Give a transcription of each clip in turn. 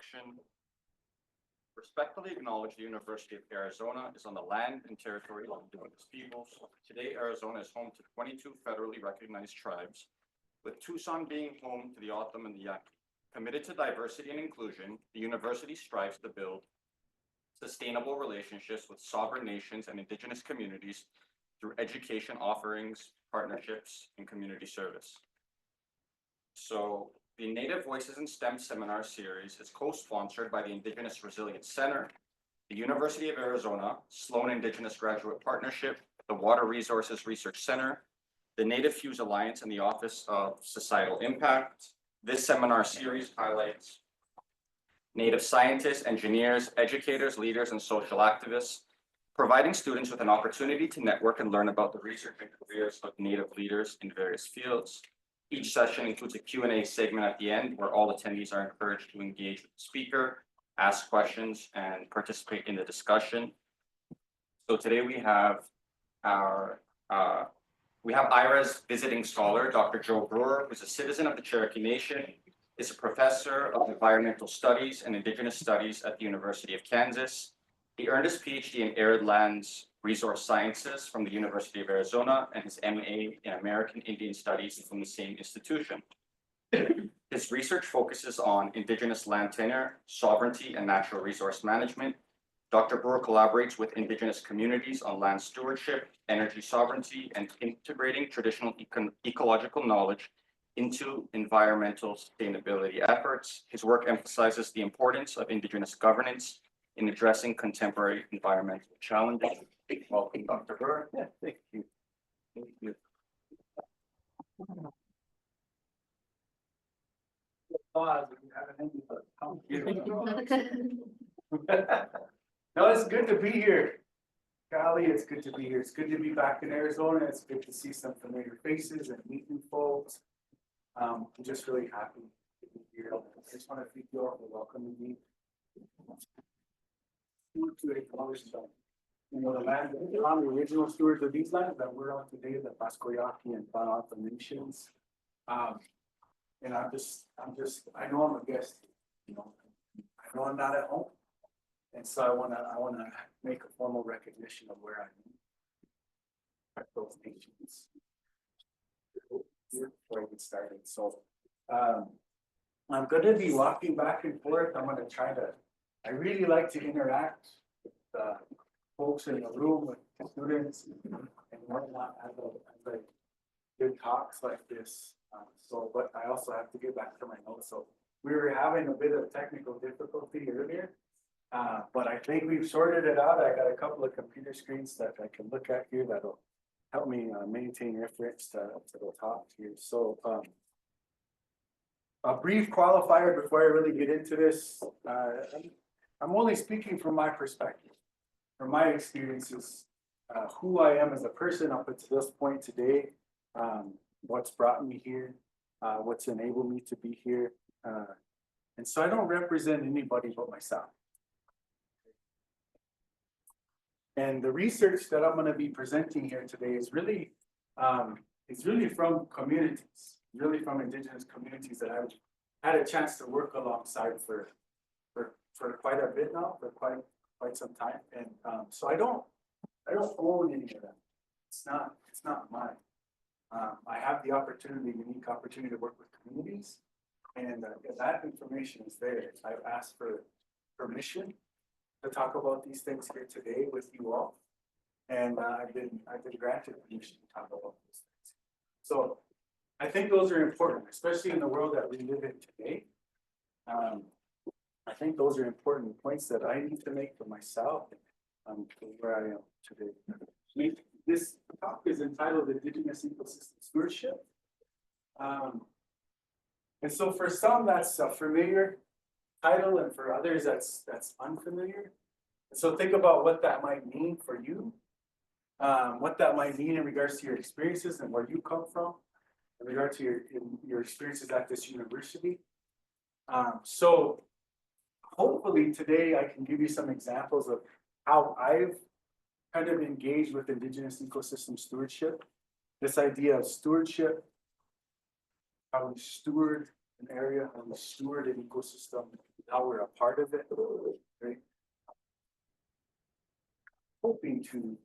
introduction. Respectfully acknowledge the University of Arizona is on the land and territory of Indigenous peoples. Today, Arizona is home to 22 federally recognized tribes, with Tucson being home to the O'odham and the Yaqui. Committed to diversity and inclusion, the university strives to build sustainable relationships with sovereign nations and Indigenous communities through education offerings, partnerships, and community service. So the Native Voices in STEM seminar series is co-sponsored by the Indigenous Resilience Center, the University of Arizona, Sloan Indigenous Graduate Partnership, the Water Resources Research Center, the Native Fuse Alliance, and the Office of Societal Impact. This seminar series highlights Native scientists, engineers, educators, leaders, and social activists, providing students with an opportunity to network and learn about the research and careers of Native leaders in various fields. Each session includes a Q&A segment at the end where all attendees are encouraged to engage with the speaker, ask questions, and participate in the discussion. So today we have IRA's visiting scholar, Dr. Joe Brewer, who's a citizen of the Cherokee Nation, is a professor of environmental studies and Indigenous studies at the University of Kansas. He earned his PhD in Arid Lands Resource Sciences from the University of Arizona and his MA in American Indian Studies from the same institution. His research focuses on Indigenous land tenure, sovereignty, and natural resource management. Dr. Brewer collaborates with Indigenous communities on land stewardship, energy sovereignty, and integrating traditional ecological knowledge into environmental sustainability efforts. His work emphasizes the importance of Indigenous governance in addressing contemporary environmental challenges. Welcome, Dr. Brewer. Yeah, thank you. Thank you. No, it's good to be here. Golly, it's good to be here. It's good to be back in Arizona. It's good to see some familiar faces and meet new folks. I'm just really happy to be here. I just want to thank you all for welcoming me. To acknowledge the land, on the original stewards of these lands that we're on today, the Pascoyaki and Panata nations. And I know I'm a guest, I know I'm not at home. And so I wanna make a formal recognition of where I am. Those nations. Before I get started. So I'm gonna be walking back and forth. I really like to interact with folks in the room, with students and whatnot as I give talks like this. But I also have to get back to my notes. So we were having a bit of technical difficulty earlier, but I think we've sorted it out. I got a couple of computer screens that I can look at here that'll help me maintain reference to the top here. So a brief qualifier before I really get into this. I'm only speaking from my perspective, from my experiences, who I am as a person up until this point today, what's brought me here, what's enabled me to be here. And so I don't represent anybody but myself. And the research that I'm going to be presenting here today is really from communities, really from Indigenous communities that I've had a chance to work alongside for quite a bit now, for quite some time. And so I don't own any of them. It's not mine. I have the unique opportunity to work with communities, and that information is there. I've asked for permission to talk about these things here today with you all, and I've been granted permission to talk about these things. So I think those are important, especially in the world that we live in today. I think those are important points that I need to make for myself, to where I am today. This talk is entitled Indigenous Ecosystem Stewardship. And so for some that's a familiar title, and for others that's unfamiliar. So think about what that might mean for you, what that might mean in regards to your experiences and where you come from, in regard to your experiences at this university. So hopefully today I can give you some examples of how I've kind of engaged with Indigenous ecosystem stewardship. This idea of stewardship, how we steward an area, how we steward an ecosystem, how we're a part of it, right? Hoping to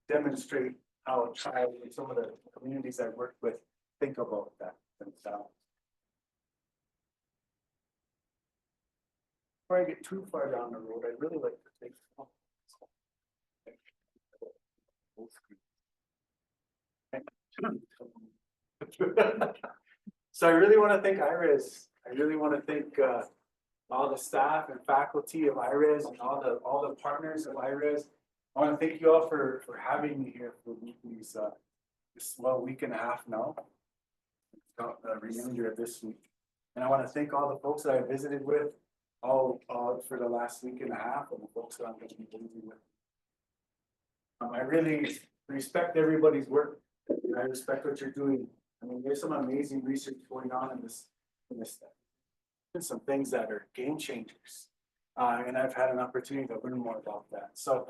demonstrate how a tribe and some of the communities I work with think about that themselves. Before I get too far down the road, I'd really like to take. So I really want to thank IRES. I really want to thank all the staff and faculty of IRES and all the partners of IRES. I want to thank you all for having me here for these this week and a half now. The remainder of this week. And I want to thank all the folks that I visited with all for the last week and a half, and the folks that I'm going to be visiting with. I really respect everybody's work. I respect what you're doing. I mean, there's some amazing research going on in this stuff. There's some things that are game changers. And I've had an opportunity to learn more about that. So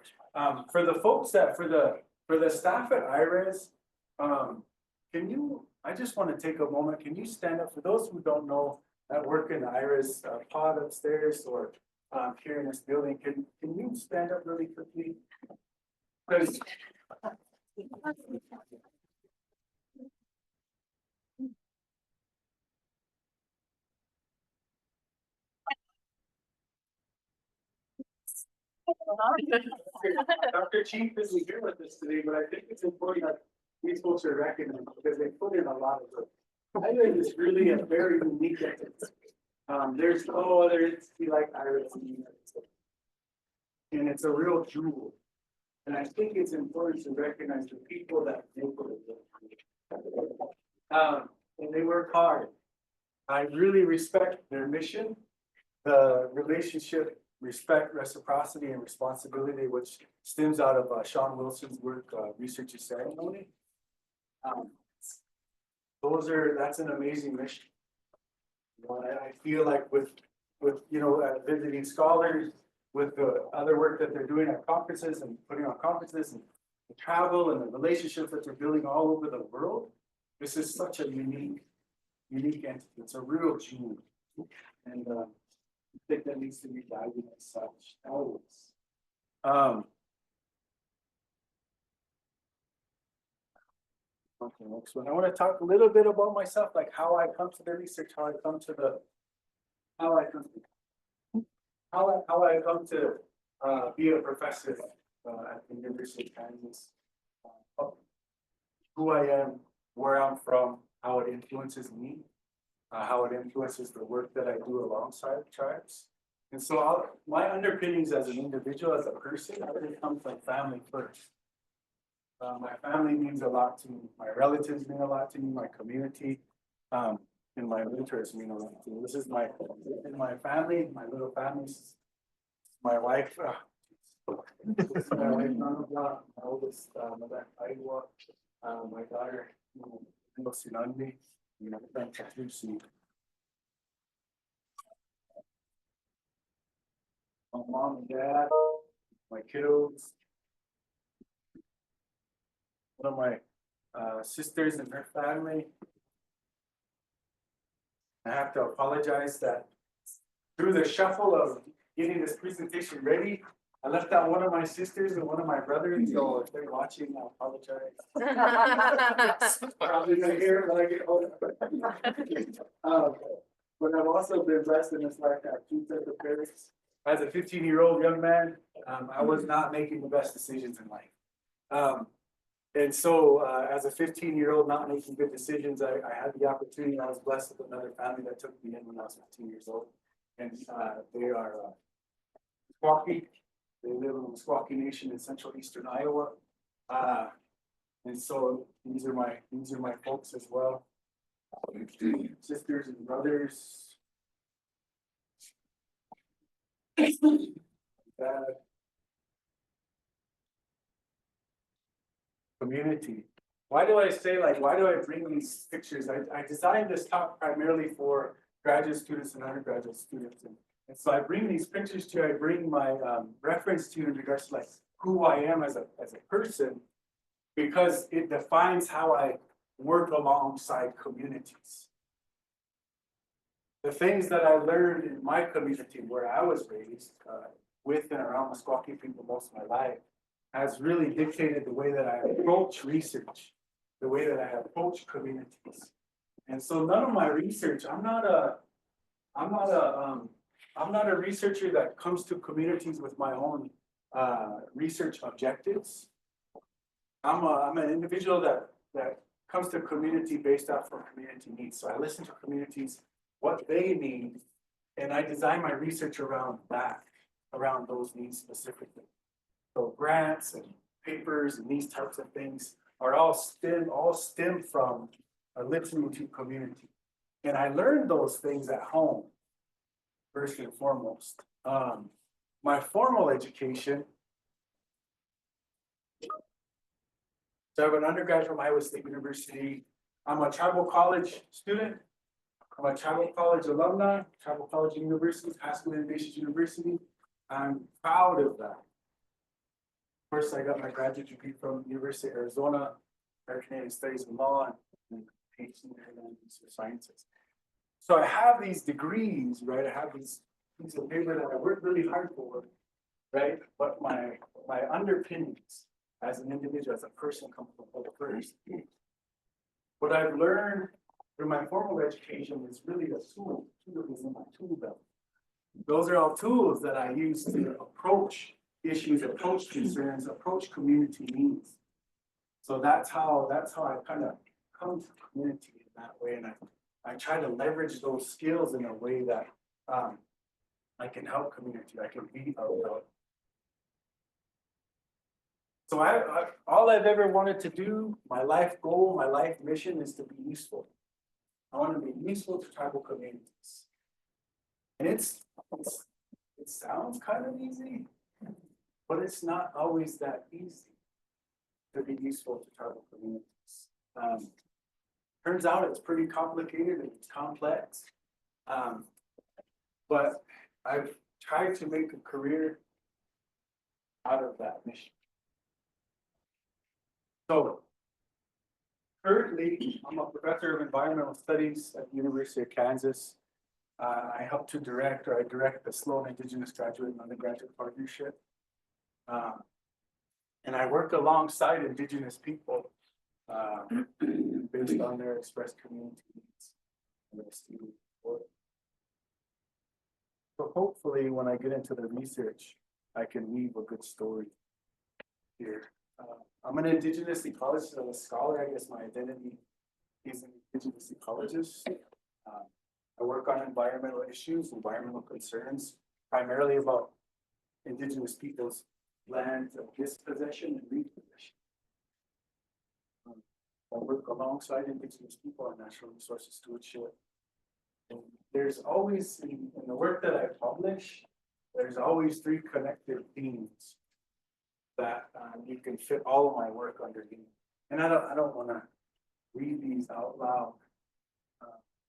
for the folks that for the staff at IRES, I just want to take a moment. Can you stand up for those who don't know that work in the IRES pod upstairs or here in this building? Can you stand up really quickly? Because Dr. Chief isn't here with us today, but I think it's important that these folks are recognized because they put in a lot of work. I think it's really a very unique entity. There's no other entity like IRES in the United States. And it's a real jewel. And I think it's important to recognize the people that make it. And they work hard. I really respect their mission, the relationship, respect, reciprocity, and responsibility, which stems out of Sean Wilson's work, Research is Ceremony. That's an amazing mission. You know, I feel like with visiting scholars, with the other work that they're doing at conferences and putting on conferences and the travel and the relationships that they're building all over the world, this is such a unique entity. It's a real jewel. And I think that needs to be valued as such always. Okay, next one. I want to talk a little bit about myself, like how I come to the research, how I come to be a professor at the University of Kansas. Who I am, where I'm from, how it influences me, how it influences the work that I do alongside tribes. And so my underpinnings as an individual, as a person, really come from family first. My family means a lot to me. My relatives mean a lot to me, my community, and my mentors mean a lot to me. This is my family, my little family. My wife, my oldest, Iowa, my daughter, Sinandi, my mom and dad, my kiddos, one of my sisters and her family. I have to apologize that through the shuffle of getting this presentation ready, I left out one of my sisters and one of my brothers, so if they're watching, I apologize. Probably gonna hear it when I get home. But I've also been blessed in this life to have two sets of parents. As a 15-year-old young man, I was not making the best decisions in life. And so as a 15-year-old not making good decisions, I had the opportunity. I was blessed with another family that took me in when I was 15 years old. And they are Squawky. They live in the Squawky Nation in central eastern Iowa. And so these are my folks as well. Sisters and brothers. Community. Why do I bring these pictures? I designed this talk primarily for graduate students and undergraduate students. And so I bring these pictures to you, I bring my reference to you in regards to like who I am as a person, because it defines how I work alongside communities. the things that I learned in my community where I was raised, with and around Meskwaki people most of my life, has really dictated the way that I approach research, the way that I approach communities. And so none of my research, I'm not a researcher that comes to communities with my own research objectives. I'm an individual that comes to community based off of community needs. So I listen to communities, what they need, and I design my research around that, around those needs specifically. So grants and papers and these types of things are all stem from listening to community. And I learned those things at home, first and foremost. My formal education, so I have an undergrad from Iowa State University. I'm a tribal college student. I'm a tribal college alumni, tribal college universities, Haskell Innovations University. I'm proud of that. Of course, I got my graduate degree from University of Arizona, American Indian Studies and Law, and PhD in Sciences. So I have these degrees, right? I have these pieces of paper that I worked really hard for, right? But my underpinnings as an individual, as a person, come from first. What I've learned through my formal education is really a tool in my tool belt. Those are all tools that I use to approach issues, approach concerns, approach community needs. So that's how I kind of come to community in that way, and I try to leverage those skills in a way that I can help community. I can be out. So all I've ever wanted to do, my life goal, my life mission is to be useful. I want to be useful to tribal communities. And it sounds kind of easy, but it's not always that easy to be useful to tribal communities. Turns out it's pretty complicated and it's complex. But I've tried to make a career out of that mission. So currently, I'm a professor of environmental studies at the University of Kansas. I help to direct, or I direct the Sloan Indigenous Graduate and Undergraduate Partnership. And I work alongside Indigenous people based on their expressed community needs. So hopefully when I get into the research, I can weave a good story here. I'm an Indigenous ecologist, I'm a scholar. I guess my identity is an Indigenous ecologist. I work on environmental issues, environmental concerns, primarily about Indigenous peoples' land of dispossession and repossession. I work alongside Indigenous people on natural resources stewardship. And there's always, in the work that I publish, there's always three connected themes that you can fit all of my work underneath. And I don't want to read these out loud,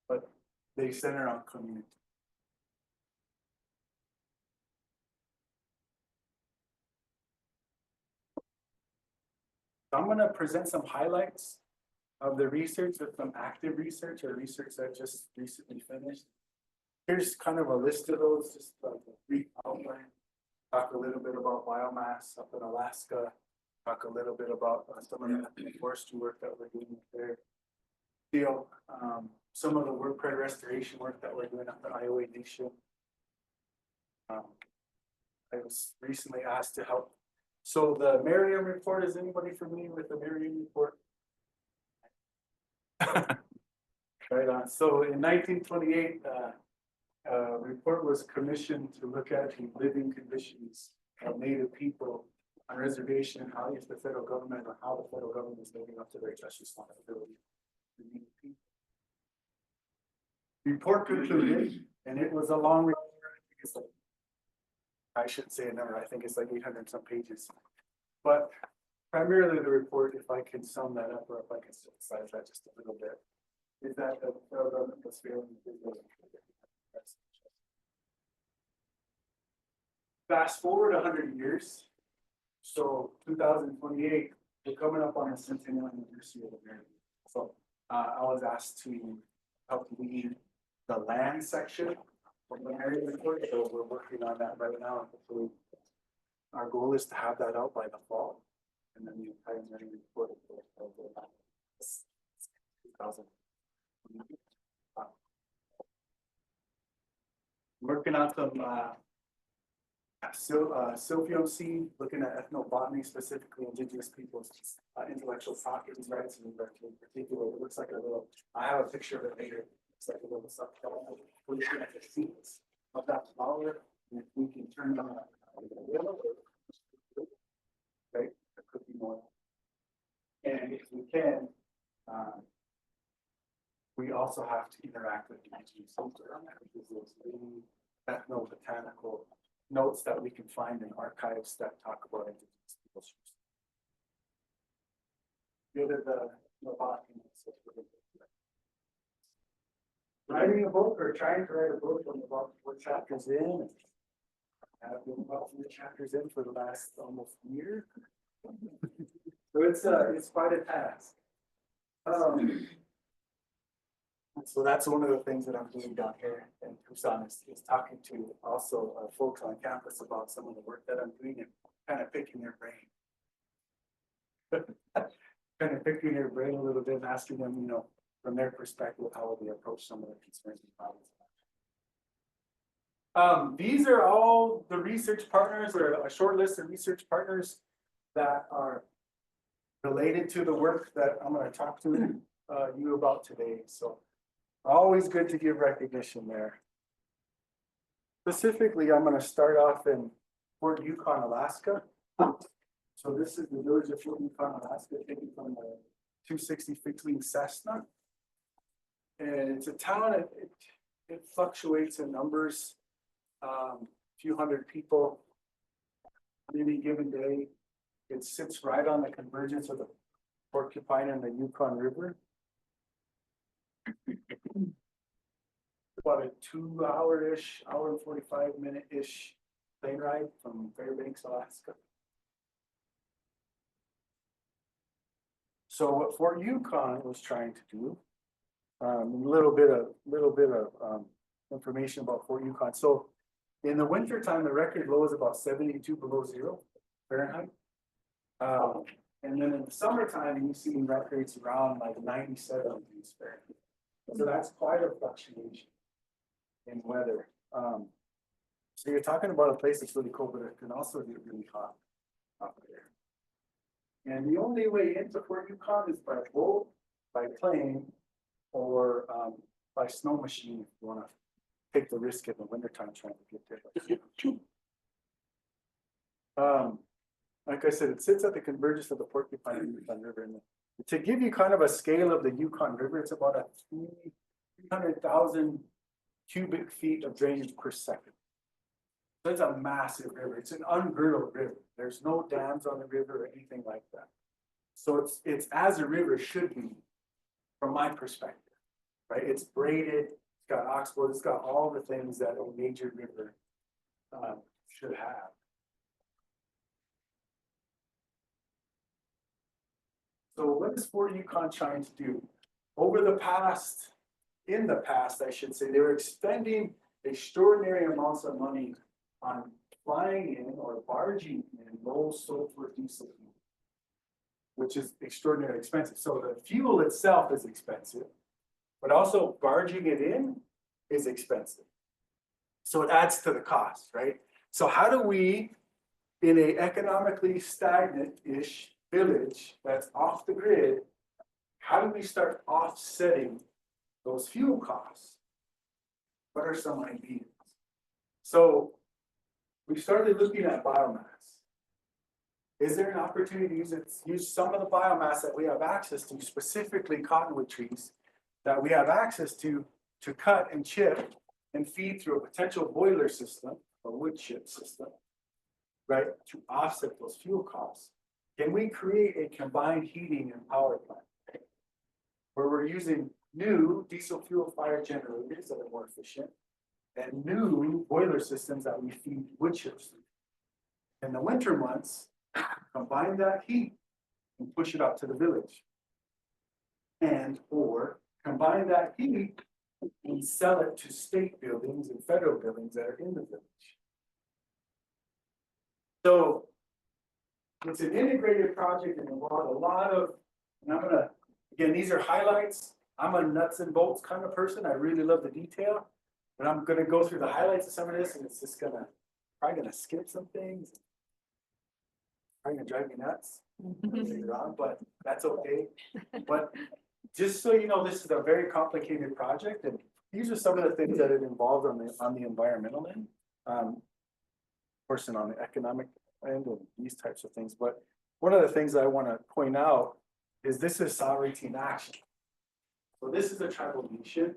but they center on community. So I'm going to present some highlights of the research, with some active research or research that just recently finished. Here's kind of a list of those, just like a brief outline. Talk a little bit about biomass up in Alaska. Talk a little bit about some of the forestry work that we're doing there. Some of the wood prairie restoration work that we're doing up in Iowa Nation. I was recently asked to help. So the Merriam report, is anybody familiar with the Merriam report? Right on. So in 1928, a report was commissioned to look at the living conditions of Native people on reservation and how is the federal government or how the federal government is living up to their just responsibility to Native people. The report concluded, and it was a long report. I shouldn't say a number, I think it's like 800 some pages. But primarily the report, if I can sum that up or if I can synthesize that just a little bit, is that the federal government was failing to do those. Fast forward 100 years, so 2028, we're coming up on the centennial anniversary of the American. So I was asked to help lead the land section from the area report, so we're working on that right now. And hopefully, our goal is to have that out by the fall, and then the entire area report. Of 2000. Working on some Silphium seed, looking at ethnobotany, specifically indigenous peoples, intellectual property rights, and in particular, it looks like a little, I have a picture of it later. It's like a little stuff. We're looking at the seeds of that flower, and if we can turn on. Right, there could be more. And if we can, we also have to interact with the indigenous peoples around that, because there's really ethnobotanical notes that we can find in archives that talk about indigenous peoples. Go to the botany. Writing a book or trying to write a book on about 4 chapters in, and I've been about 4 chapters in for the last almost year. So it's quite a task. So that's one of the things that I'm doing down here in Tucson is talking to also folks on campus about some of the work that I'm doing and kind of picking their brain. Kind of picking their brain a little bit and asking them, you know, from their perspective, how will they approach some of the concerns and problems. These are all the research partners, or a short list of research partners that are related to the work that I'm going to talk to you about today. So always good to give recognition there. Specifically, I'm going to start off in Fort Yukon, Alaska. So this is the village of Fort Yukon, Alaska, taken from the 260 between Cessna. And it's a town, it fluctuates in numbers, few hundred people on any given day. It sits right on the convergence of the Porcupine and the Yukon River. About a 2-hour-ish, hour and 45-minute-ish plane ride from Fairbanks, Alaska. So what Fort Yukon was trying to do, a little bit of information about Fort Yukon. So in the wintertime, the record low is about 72 below zero Fahrenheit. And then in the summertime, you've seen records around like 97 degrees Fahrenheit. So that's quite a fluctuation in weather. So you're talking about a place that's really cold, but it can also get really hot up there. And the only way into Fort Yukon is by boat, by plane, or by snow machine if you want to take the risk in the wintertime trying to get there. Like I said, it sits at the convergence of the Porcupine and Yukon River. And to give you kind of a scale of the Yukon River, it's about a 300,000 cubic feet of drainage per second. So it's a massive river. It's an ungirdled river. There's no dams on the river or anything like that. So it's as a river should be, from my perspective, right? It's braided, it's got oxbow, it's got all the things that a major river should have. So what is Fort Yukon trying to do? In the past, I should say, they were expending extraordinary amounts of money on flying in or barging in low sulfur diesel fuel, which is extraordinarily expensive. So the fuel itself is expensive, but also barging it in is expensive. So it adds to the cost, right? So how do we, in an economically stagnant-ish village that's off the grid, how do we start offsetting those fuel costs? What are some ideas? So we started looking at biomass. Is there an opportunity to use some of the biomass that we have access to, specifically cottonwood trees, that we have access to cut and chip and feed through a potential boiler system, a wood chip system, right, to offset those fuel costs? Can we create a combined heating and power plant where we're using new diesel fuel fire generators that are more efficient and new boiler systems that we feed wood chips through? In the winter months, combine that heat and push it out to the village. And or combine that heat we sell it to state buildings and federal buildings that are in the village. So it's an integrated project and involved a lot of, and I'm gonna, again, these are highlights. I'm a nuts and bolts kind of person. I really love the detail. But I'm gonna go through the highlights of some of this and it's just probably gonna skip some things. Probably gonna drive me nuts later on, but that's okay. But just so you know, this is a very complicated project and these are some of the things that it involved on the environmental end. Of course, and on the economic end and these types of things. But one of the things I want to point out is this is sovereignty in action. So this is a tribal nation,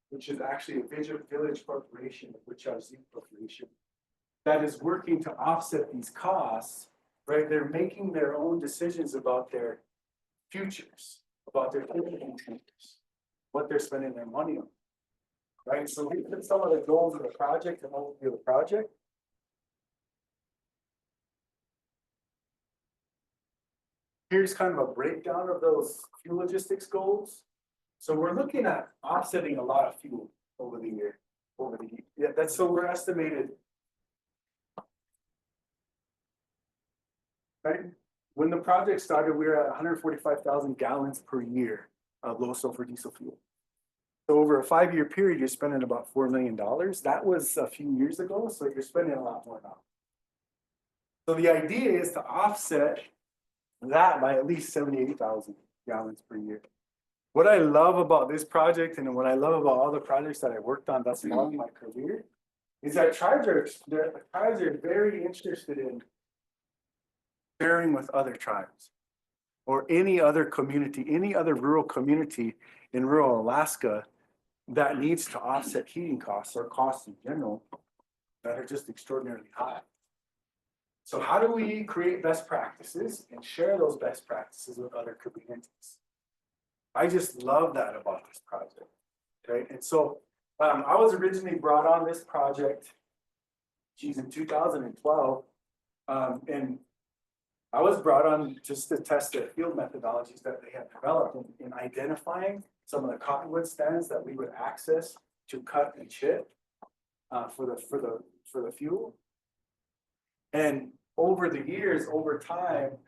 which is actually a village corporation, which are Z corporation, that is working to offset these costs, right? They're making their own decisions about their futures, about their futures, what they're spending their money on. Right, so we put some of the goals of the project and overview of the project. Here's kind of a breakdown of those fuel logistics goals. So we're looking at offsetting a lot of fuel over the year. Yeah, that's so we're estimated. Right, when the project started, we were at 145,000 gallons per year of low sulfur diesel fuel. So over a 5-year period, you're spending about $4 million. That was a few years ago, so you're spending a lot more now. So the idea is to offset that by at least 78,000 gallons per year. What I love about this project and what I love about all the projects that I worked on thus far in my career is that tribes are very interested in sharing with other tribes or any other community, any other rural community in rural Alaska that needs to offset heating costs or costs in general that are just extraordinarily high. So how do we create best practices and share those best practices with other communities? I just love that about this project, right? And so I was originally brought on this project, in 2012, and I was brought on just to test the field methodologies that they had developed in identifying some of the cottonwood stands that we would access to cut and chip for the fuel. And over the years, over time,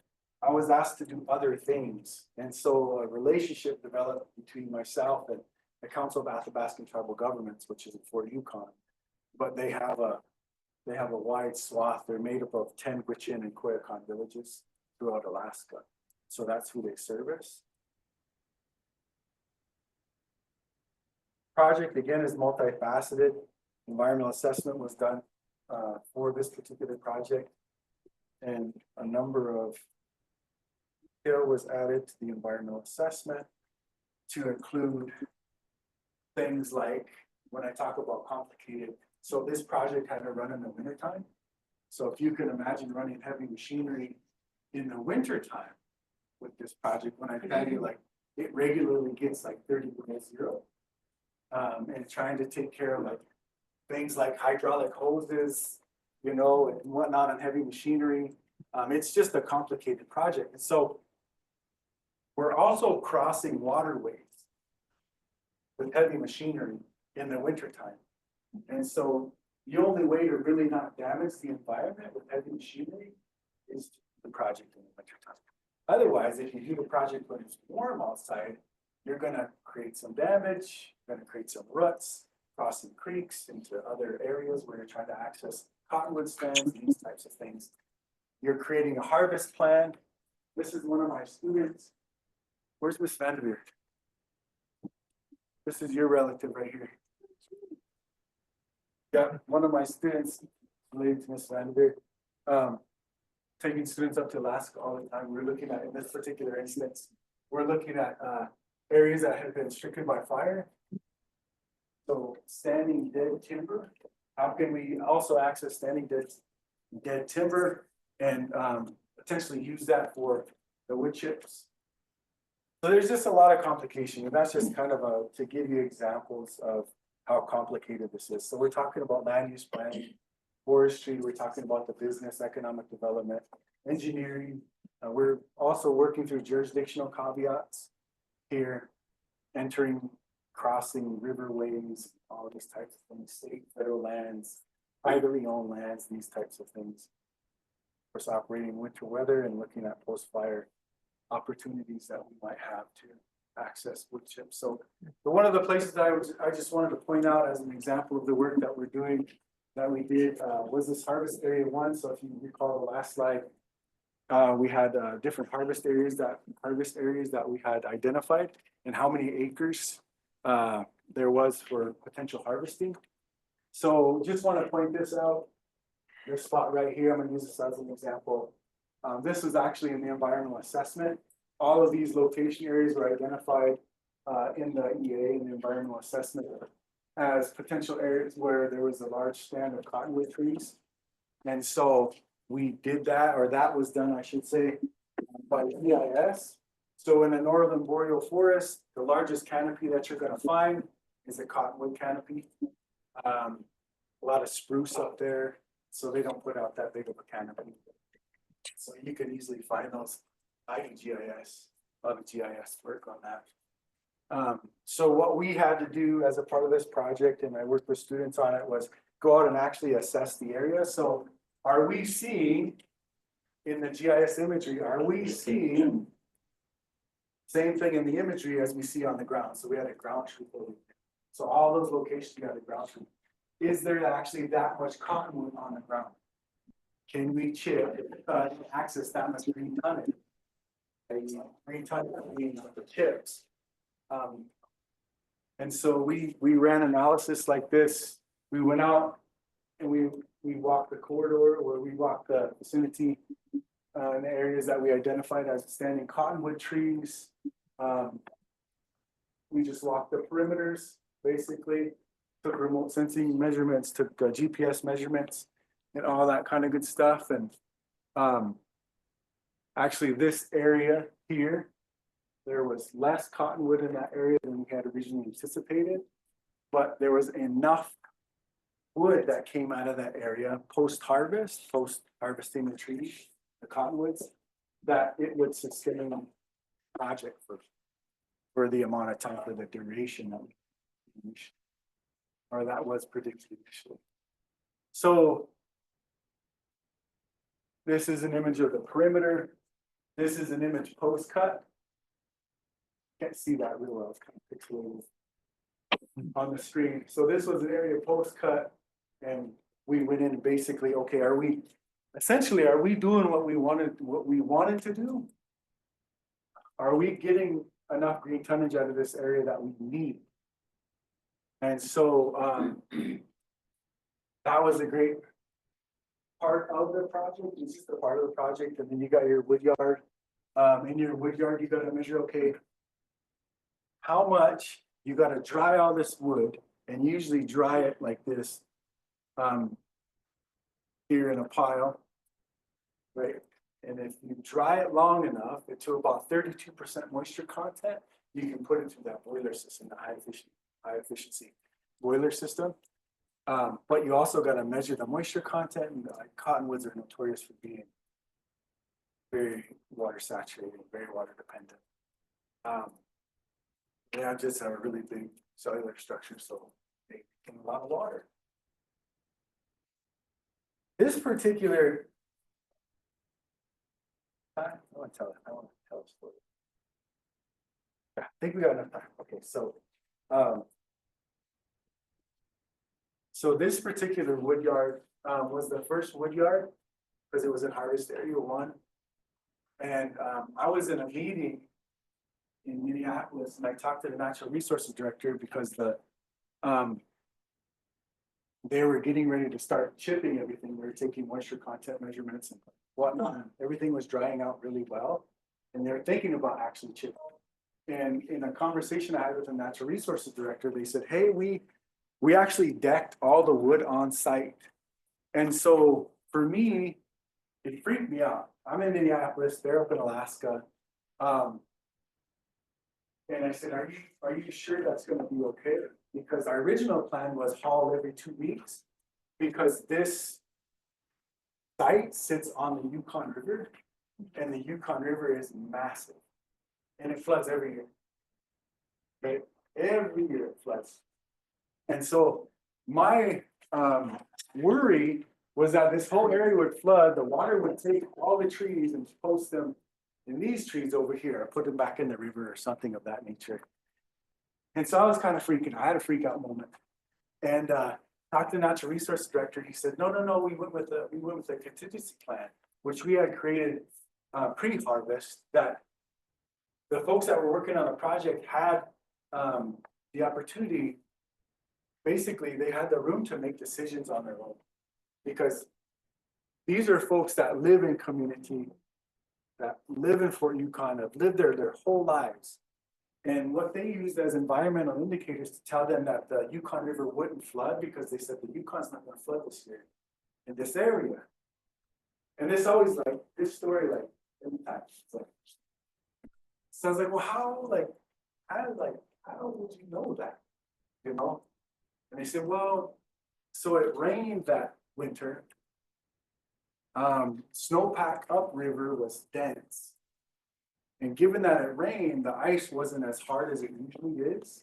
I was asked to do other things. And so a relationship developed between myself and the Council of Athabascan Tribal Governments, which is in Fort Yukon. But they have a wide swath. They're made up of 10 Gwich'in and Koyukon villages throughout Alaska. So that's who they service. Project again is multifaceted. Environmental assessment was done for this particular project, and a number of detail was added to the environmental assessment to include things like when I talk about complicated. So this project had to run in the wintertime. So if you can imagine running heavy machinery in the wintertime with this project, when I tell you like it regularly gets like 30 below zero. And trying to take care of like things like hydraulic hoses, you know, and whatnot on heavy machinery. It's just a complicated project. And so we're also crossing waterways with heavy machinery in the wintertime. And so the only way to really not damage the environment with heavy machinery is the project in the wintertime. Otherwise, if you do the project when it's warm outside, you're gonna create some damage, you're gonna create some ruts, crossing creeks into other areas where you're trying to access cottonwood stands, these types of things. You're creating a harvest plan. This is one of my students. Where's Miss Vanderveer? This is your relative right here. Yeah, one of my students, related to Miss Vanderveer, taking students up to Alaska all the time. We're looking at, in this particular instance, we're looking at areas that have been stricken by fire. So standing dead timber, how can we also access standing dead timber and potentially use that for the wood chips? So there's just a lot of complication, and that's just kind of to give you examples of how complicated this is. So we're talking about land use planning, forestry, we're talking about the business, economic development, engineering. We're also working through jurisdictional caveats here. entering, crossing riverways, all these types of things, state, federal lands, privately owned lands, these types of things. Of course, operating in winter weather and looking at post-fire opportunities that we might have to access wood chips. So one of the places I just wanted to point out as an example of the work that we're doing, that we did, was this harvest area 1. So if you recall the last slide, we had different harvest areas that we had identified and how many acres there was for potential harvesting. So just want to point this out. This spot right here, I'm going to use this as an example. This was actually in the environmental assessment. All of these location areas were identified in the EA, in the environmental assessment, as potential areas where there was a large stand of cottonwood trees. And so we did that, or that was done, I should say, by EIS. So in the northern boreal forest, the largest canopy that you're going to find is a cottonwood canopy. A lot of spruce up there, so they don't put out that big of a canopy. So you could easily find those. I do GIS, a lot of GIS work on that. So what we had to do as a part of this project, and I worked with students on it, was go out and actually assess the area. So are we seeing in the GIS imagery, are we seeing same thing in the imagery as we see on the ground? So we had a ground truth over there. So all those locations, you got a ground truth. Is there actually that much cottonwood on the ground? Can we chip, access that much green tonnage? Green tonnage means the chips. And so we ran analysis like this. We went out and we walked the corridor, or we walked the vicinity in the areas that we identified as standing cottonwood trees. We just walked the perimeters, basically, took remote sensing measurements, took GPS measurements, and all that kind of good stuff. And actually, this area here, there was less cottonwood in that area than we had originally anticipated, but there was enough wood that came out of that area post-harvesting the trees, the cottonwoods, that it would sustain the project for the amount of time, for the duration of it, or that was predicted initially. So this is an image of the perimeter. This is an image post-cut. Can't see that real well, it's kind of pixelated on the screen. So this was an area post-cut, and we went in and basically, okay, are we doing what we wanted to do? Are we getting enough green tonnage out of this area that we need? And so that was a great part of the project. It's just a part of the project. And then you got your wood yard. In your wood yard, you got to measure, okay, how much you got to dry all this wood, and usually dry it like this here in a pile, right? And if you dry it long enough, to about 32% moisture content, you can put it through that boiler system, the high efficiency boiler system. But you also got to measure the moisture content, and like cottonwoods are notorious for being very water saturated, very water dependent. They have just a really big cellular structure, so they get a lot of water. This particular, I want to tell a story. I think we got enough time. Okay, so so this particular wood yard was the first wood yard because it was in Harvest Area 1. And I was in a meeting in Minneapolis, and I talked to the natural resources director because they were getting ready to start chipping everything. They were taking moisture content measurements and whatnot. Everything was drying out really well, and they were thinking about actually chipping. And in a conversation I had with the natural resources director, they said, "Hey, we actually decked all the wood on site." And so for me, it freaked me out. I'm in Minneapolis, they're up in Alaska. And I said, are you sure that's going to be okay? Because our original plan was haul every 2 weeks, because this site sits on the Yukon River, and the Yukon River is massive, and it floods every year. Okay, every year it floods. And so my worry was that this whole area would flood, the water would take all the trees and post them in these trees over here, or put them back in the river or something of that nature. And so I was kind of freaking, I had a freak out moment. And talked to the natural resource director, he said, no, we went with a contingency plan, which we had created pre-harvest, that the folks that were working on the project had the opportunity. Basically, they had the room to make decisions on their own, because these are folks that live in community, that live in Fort Yukon, have lived there their whole lives. And what they used as environmental indicators to tell them that the Yukon River wouldn't flood, because they said the Yukon's not gonna flood this year in this area. And this always, like, this story, like, every time, it's like, so I was like, well, how would you know that? You know? And they said, well, so it rained that winter. Snowpack upriver was dense. And given that it rained, the ice wasn't as hard as it usually is.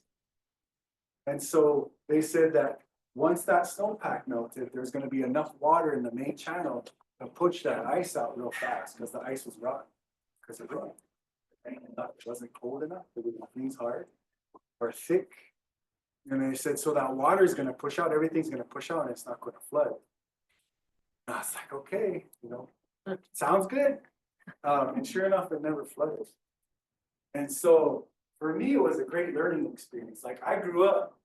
And so they said that once that snowpack melted, there's going to be enough water in the main channel to push that ice out real fast, because the ice was rotten, because it rained. It wasn't cold enough, it would freeze hard or thick. And they said, so that water is going to push out, everything's going to push out, and it's not going to flood. And I was like, okay, sounds good. And sure enough, it never flooded. And so for me, it was a great learning experience. Like, I grew up,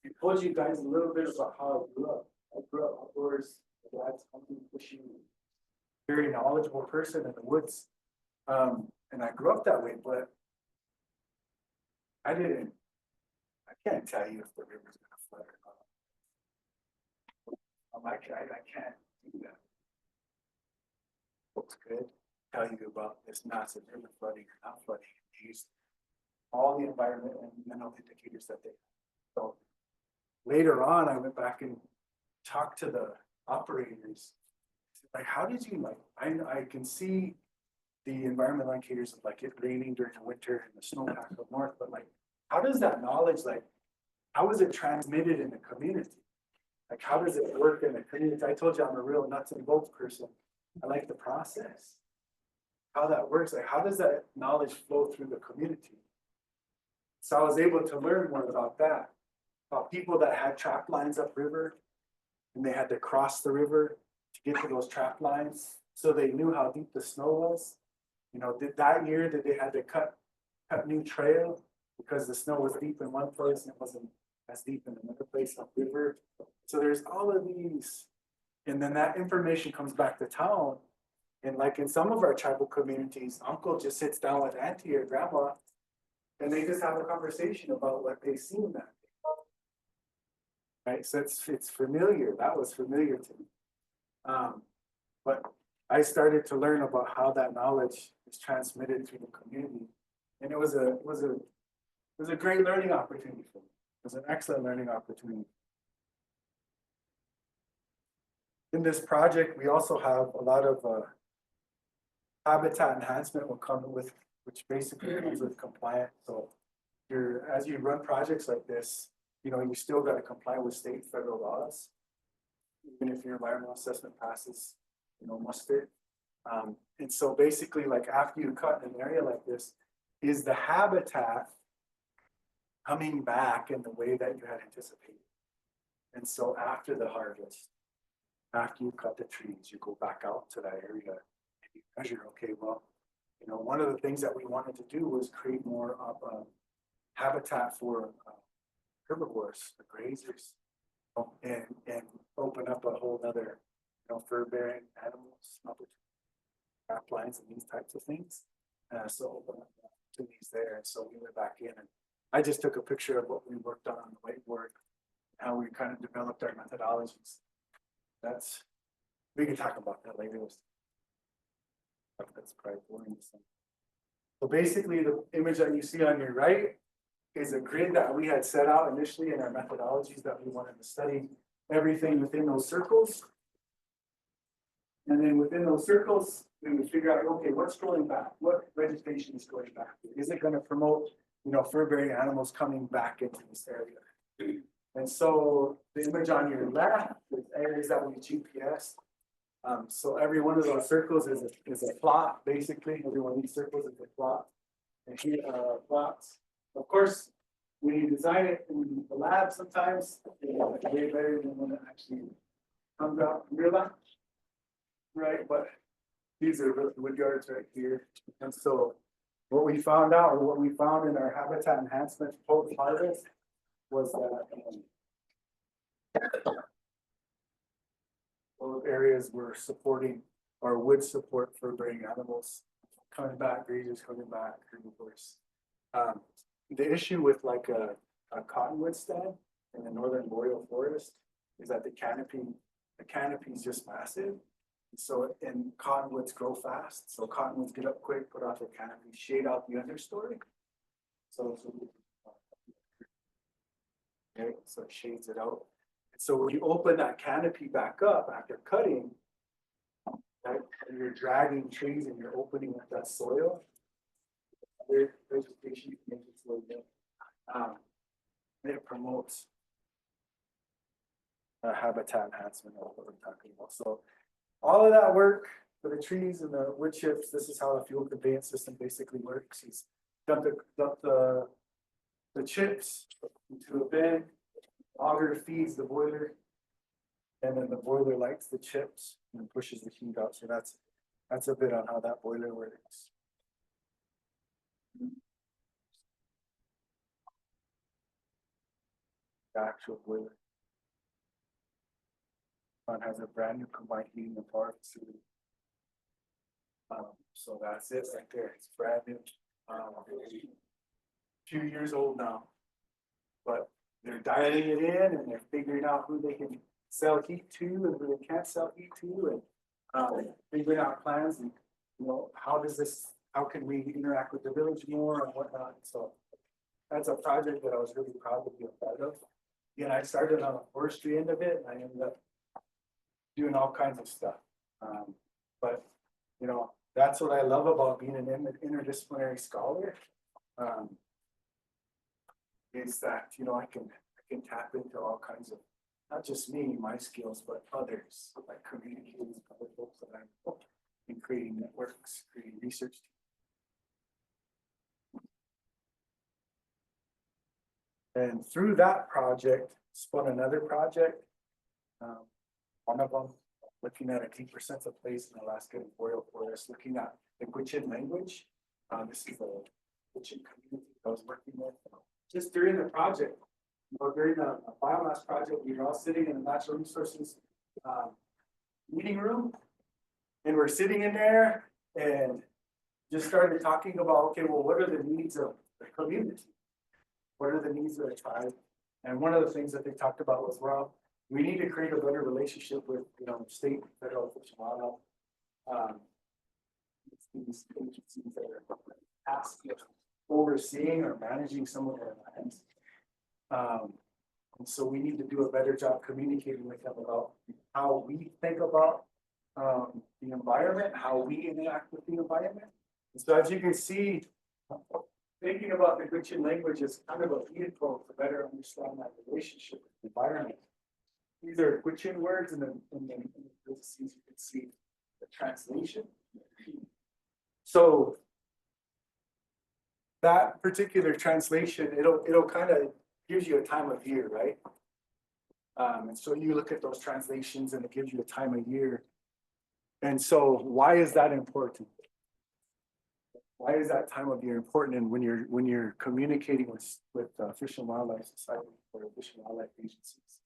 I told you guys a little bit about how I grew up. I grew up outdoors, my dad's hunting, fishing, very knowledgeable person in the woods. And I grew up that way, but I can't tell you if the river's gonna flood or not. I can't do that. Folks could tell you about this massive river flooding or not flooding, use all the environment and mental indicators that they have. So later on, I went back and talked to the operators. Like, how did you, like, I can see the environmental indicators of, like, it raining during the winter and the snowpack up north, but, like, how does that knowledge, like, how is it transmitted in the community? Like, how does it work in the community? I told you I'm a real nuts and bolts person. I like the process, how that works. Like, how does that knowledge flow through the community? So I was able to learn more about that, about people that had trap lines upriver, and they had to cross the river to get to those trap lines, so they knew how deep the snow was. That year that they had to cut new trail because the snow was deep in one place and it wasn't as deep in another place upriver. So there's all of these, and then that information comes back to town. And like in some of our tribal communities, uncle just sits down with auntie or grandma, and they just have a conversation about what they've seen that day. Right, so it's familiar. That was familiar to me. But I started to learn about how that knowledge is transmitted through the community, and it was a great learning opportunity for me. It was an excellent learning opportunity. In this project, we also have a lot of habitat enhancement will come with, which basically comes with compliance. So as you run projects like this, you still got to comply with state and federal laws, even if your environmental assessment passes, muster. And so basically, like, after you cut an area like this, is the habitat coming back in the way that you had anticipated? And so after the harvest, after you cut the trees, you go back out to that area and you measure, okay, well, one of the things that we wanted to do was create more of habitat for herbivores, the grazers, and open up a whole other, fur-bearing animals, trap lines and these types of things. So open up opportunities there. And so we went back in, and I just took a picture of what we worked on the whiteboard, how we kind of developed our methodologies. We can talk about that later. That's probably boring. So basically, the image that you see on your right is a grid that we had set out initially in our methodologies that we wanted to study everything within those circles. And then within those circles, we would figure out, okay, what's going back? What vegetation is going back? Is it going to promote fur-bearing animals coming back into this area. And so the image on your left is areas that we GPS. So every one of those circles is a plot, basically. Every one of these circles is a plot. And here are plots. Of course, when you design it in the lab, sometimes it's way better than when it actually comes out in real life. Right, but these are really wood yards right here. And so what we found out, or what we found in our habitat enhancement post-harvest was that those areas were supporting or would support fur-bearing animals coming back, grazers coming back, herbivores. The issue with like a cottonwood stand in the northern boreal forest is that the canopy is just massive. So, and cottonwoods grow fast, so cottonwoods get up quick, put off their canopy, shade out the understory. So it shades it out. And so when you open that canopy back up after cutting, right, and you're dragging trees and you're opening up that soil, vegetation makes it slow down. It promotes habitat enhancement, what we're talking about. So all of that work for the trees and the wood chips, this is how the fuel conveyance system basically works. He's dumped the chips into a bin, auger feeds the boiler, and then the boiler lights the chips and pushes the heat out. So that's a bit on how that boiler works. The actual boiler. One has a brand new combined heating and power facility. So that's it right there. It's brand new. Few years old now. But they're dialing it in and they're figuring out who they can sell heat to and who they can't sell heat to, and figuring out plans and how can we interact with the village more and whatnot. So that's a project that I was really proud to be a part of. Again, I started on the forestry end of it and I ended up doing all kinds of stuff. But that's what I love about being an interdisciplinary scholar. Is that I can tap into all kinds of, not just me, my skills, but others, like communicating with other folks that I'm in, creating networks, creating research. And through that project, spun another project. One of them looking at a deeper sense of place in Alaska and boreal forest, looking at the Gwich'in language. This is the Gwich'in community I was working with. Just during the project, during the biomass project, we were all sitting in the natural resources meeting room, and we're sitting in there and just started talking about, okay, well, what are the needs of the community? What are the needs of the tribe? And one of the things that they talked about was, well, we need to create a better relationship with, state, federal, fish and wildlife. These agencies that are tasked with overseeing or managing some of our lands. And so we need to do a better job communicating with them about how we think about the environment, how we interact with the environment. And so as you can see, thinking about the Gwich'in language is kind of a vehicle to better understand that relationship with the environment. These are Gwich'in words, and then you can see the translation. So that particular translation, it'll kind of gives you a time of year, right? And so you look at those translations and it gives you a time of year. And so why is that important? Why is that time of year important? And when you're communicating with Fish and Wildlife Society or Fish and Wildlife agencies,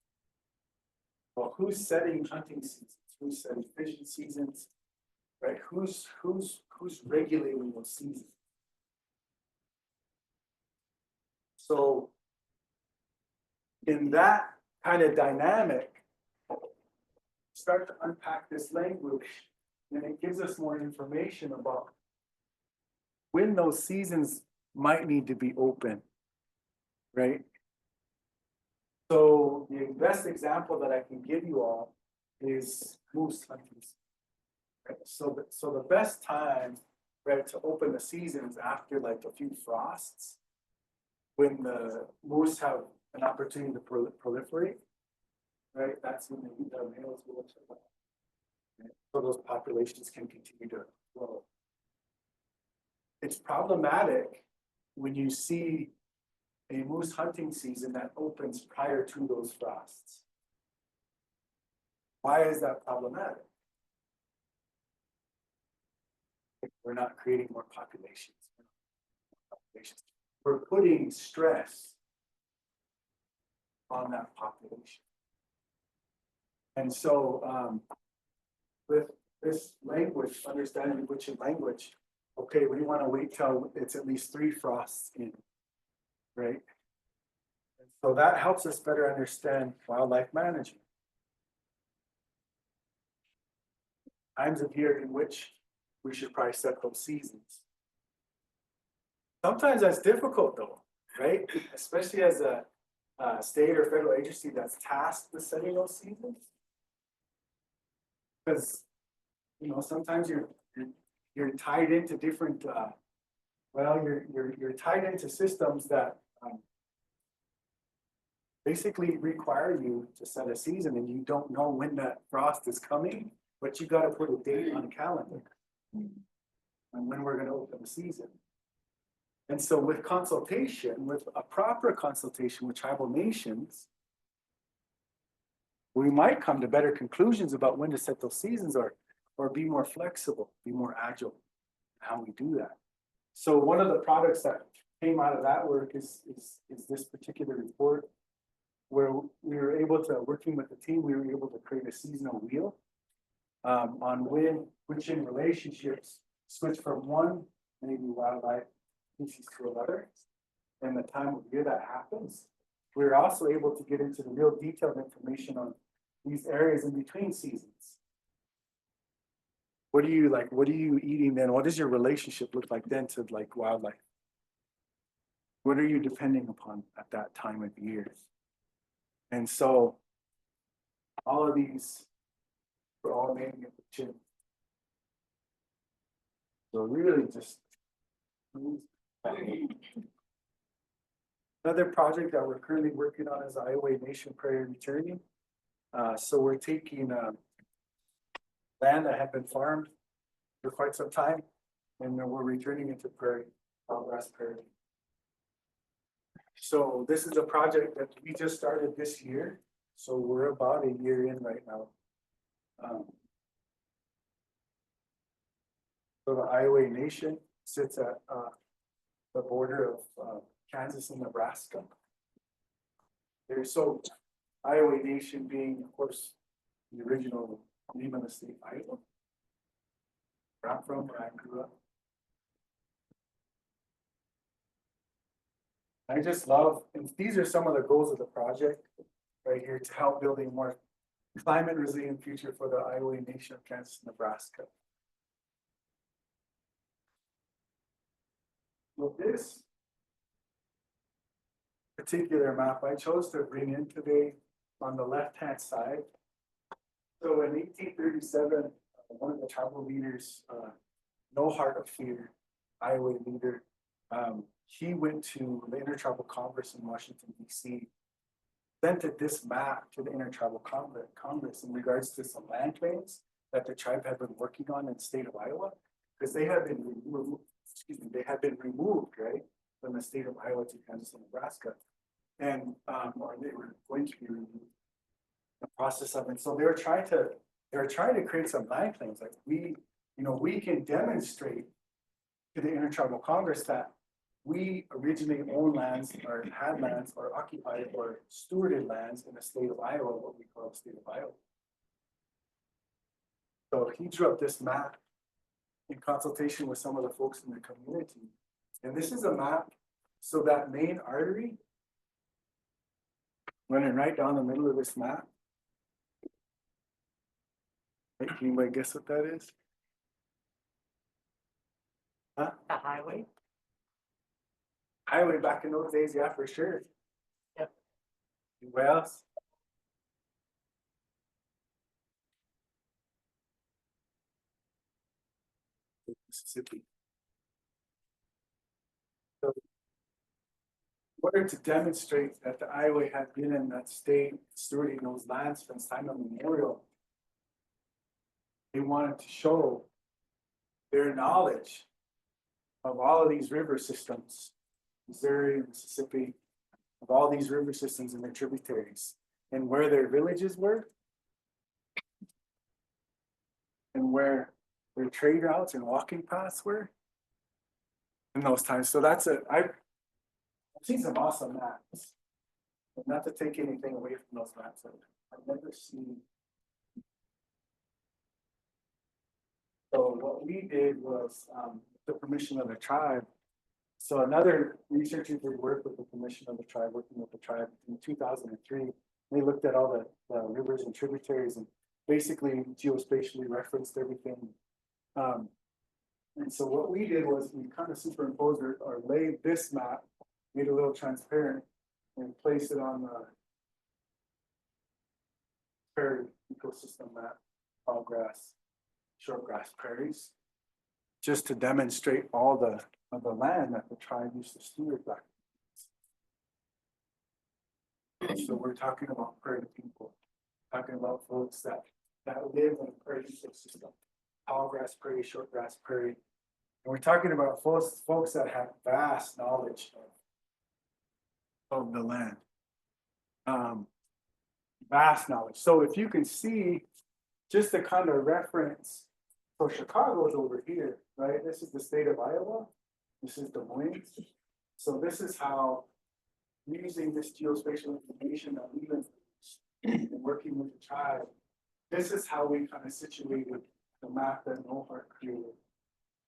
well, who's setting hunting seasons? Who's setting fishing seasons? Right? Who's regulating those seasons? So in that kind of dynamic, start to unpack this language, and it gives us more information about when those seasons might need to be open, right? So the best example that I can give you all is moose hunting. Right? So the best time, right, to open the seasons after like a few frosts, when the moose have an opportunity to proliferate, right, that's when the males will. So those populations can continue to grow. It's problematic when you see a moose hunting season that opens prior to those frosts. Why is that problematic? We're not creating more populations. We're putting stress on that population. And so with this language, understanding which language, okay, we want to wait till it's at least 3 frosts in, right? And so that helps us better understand wildlife management. Times of year in which we should probably set those seasons. Sometimes that's difficult though, right? Especially as a state or federal agency that's tasked with setting those seasons. Because, you know, sometimes you're tied into different, you're tied into systems that basically require you to set a season, and you don't know when that frost is coming, but you got to put a date on the calendar and when we're going to open the season. And so with consultation, with a proper consultation with tribal nations, we might come to better conclusions about when to set those seasons, or be more flexible, be more agile in how we do that. So one of the products that came out of that work is this particular report, where we were able to, working with the team, we were able to create a seasonal wheel on which in relationships switch from one maybe wildlife species to another, and the time of year that happens. We're also able to get into the real detailed information on these areas in between seasons. What do you like? What are you eating then? What does your relationship look like then to like wildlife? What are you depending upon at that time of year? And so all of these, we're all naming it the chin. So really just another project that we're currently working on is Iowa Nation Prairie Returning. So we're taking land that had been farmed for quite some time, and then we're returning it to prairie, grass prairie. So this is a project that we just started this year. So we're about a year in right now. So the Iowa Nation sits at the border of Kansas and Nebraska. So Iowa Nation being, of course, the original name of the state, Iowa. Where I'm from, where I grew up. I just love, and these are some of the goals of the project right here to help building more climate resilient future for the Iowa Nation of Kansas and Nebraska. With this particular map, I chose to bring in today on the left-hand side. So in 1837, one of the tribal leaders, No Heart of Fear, Iowa leader, he went to the Intertribal Congress in Washington, D.C., presented this map to the Intertribal Congress in regards to some land claims that the tribe had been working on in the state of Iowa, because they had been removed, right, from the state of Iowa to Kansas and Nebraska, and or they were going to be removed. The process of it. So they were trying to create some land claims. Like we can demonstrate to the Intertribal Congress that we originally own lands or had lands or occupied or stewarded lands in the state of Iowa, what we call the state of Iowa. So he drew up this map in consultation with some of the folks in the community. And this is a map, so that main artery running right down the middle of this map. Hey, can anybody guess what that is? Huh? The highway? Highway back in those days, yeah, for sure. Yep. Anybody else? Mississippi. So order to demonstrate that the Iowa had been in that state stewarding those lands from time immemorial, they wanted to show their knowledge of all of these river systems, Missouri, Mississippi, of all these river systems and their tributaries, and where their villages were, and where their trade routes and walking paths were in those times. So I've seen some awesome maps. But not to take anything away from those maps, I've never seen. So what we did was, the permission of the tribe. So another researcher did work with the permission of the tribe, working with the tribe in 2003. They looked at all the rivers and tributaries and basically geospatially referenced everything. And so what we did was we kind of superimposed or laid this map, made it a little transparent, and placed it on the prairie ecosystem map, tall grass, short grass prairies, just to demonstrate all the land that the tribe used to steward back. So we're talking about prairie people, talking about folks that live in a prairie ecosystem, tall grass prairie, short grass prairie. And we're talking about folks that have vast knowledge of the land. Vast knowledge. So if you can see, just to kind of reference, so Chicago is over here, right? This is the state of Iowa. This is Des Moines. So this is how, using this geospatial information that we've been working with the tribe, this is how we kind of situated the map that Nohart created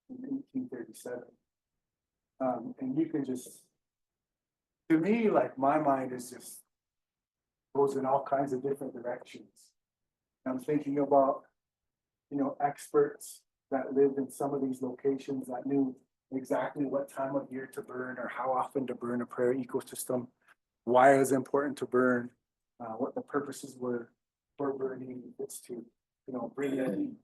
in 1837. And you can just, to me, like my mind is just goes in all kinds of different directions. I'm thinking about, experts that lived in some of these locations that knew exactly what time of year to burn or how often to burn a prairie ecosystem, why it was important to burn, what the purposes were for burning. It's to, bring in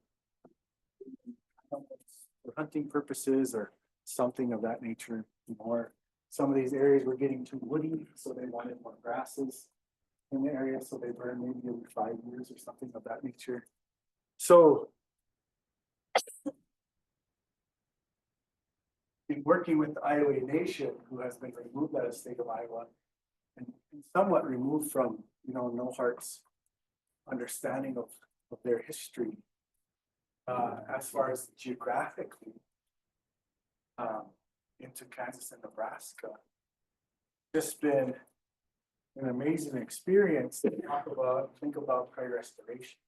for hunting purposes or something of that nature. Or some of these areas were getting too woody, so they wanted more grasses in the area, so they burn maybe every 5 years or something of that nature. So in working with the Iowa Nation, who has been removed out of the state of Iowa and somewhat removed from, Nohart's understanding of their history, as far as geographically, into Kansas and Nebraska, just been an amazing experience to think about prairie restoration.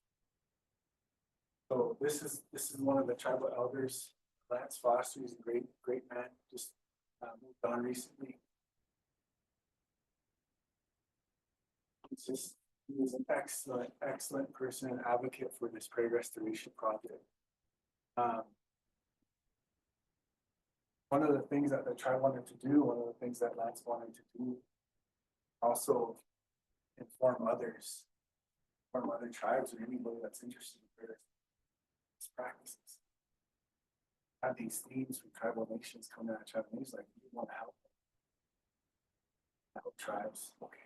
So this is one of the tribal elders, Lance Foster. He's a great man, just moved on recently. He was an excellent person and advocate for this prairie restoration project. One of the things that the tribe wanted to do, one of the things that Lance wanted to do, also inform other tribes or anybody that's interested in prairie practices. Have these themes from tribal nations come out of tribal nations, like you want to help tribes. Okay.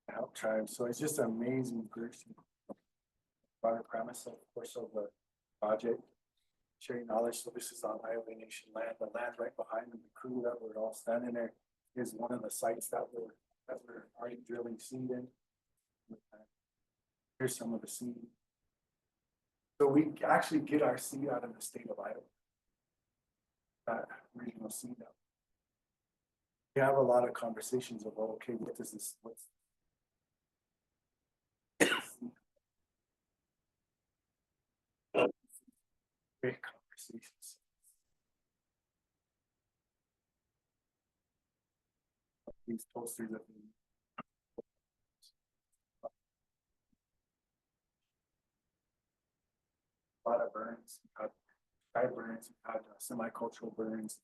Help tribes. So it's just an amazing person. Broader premise, of course, of the project, sharing knowledge. So this is on Iowa Nation land. The land right behind the crew that we're all standing there is one of the sites that we're already drilling seed in. Here's some of the seed. So we actually get our seed out of the state of Iowa. That regional seed out. We have a lot of conversations about, okay, what does this, what's great conversations. These posters that a lot of burns, dry burns, semi-cultural burns.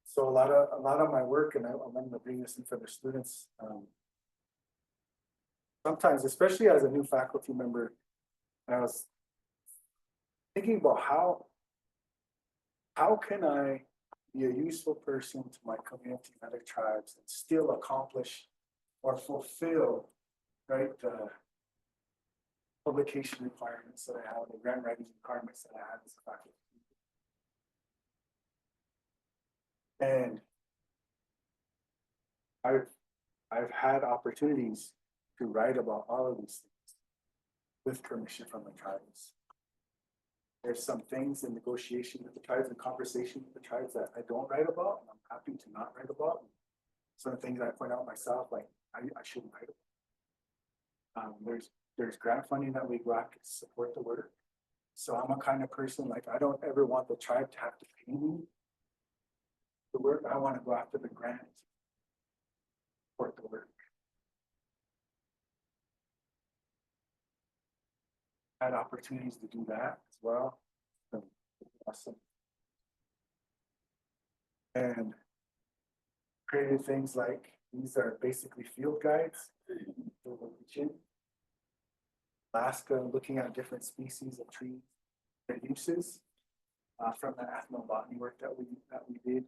So a lot of my work, and I'm going to bring this in for the students. Sometimes, especially as a new faculty member, I was thinking about how how can I be a useful person to my community and other tribes and still accomplish or fulfill, right, the publication requirements that I have, the grant writing requirements that I have as a faculty. And I've had opportunities to write about all of these things with permission from the tribes. There's some things in negotiation with the tribes and conversation with the tribes that I don't write about, and I'm happy to not write about. Some things I point out myself, like I shouldn't write about. There's grant funding that we go after to support the work. So I'm a kind of person, like I don't ever want the tribe to have to pay me the work. I want to go after the grant, support the work. Had opportunities to do that as well. Awesome. And created things like, these are basically field guides for the region. Alaska, looking at different species of trees, their uses, from the ethnobotany work that we did.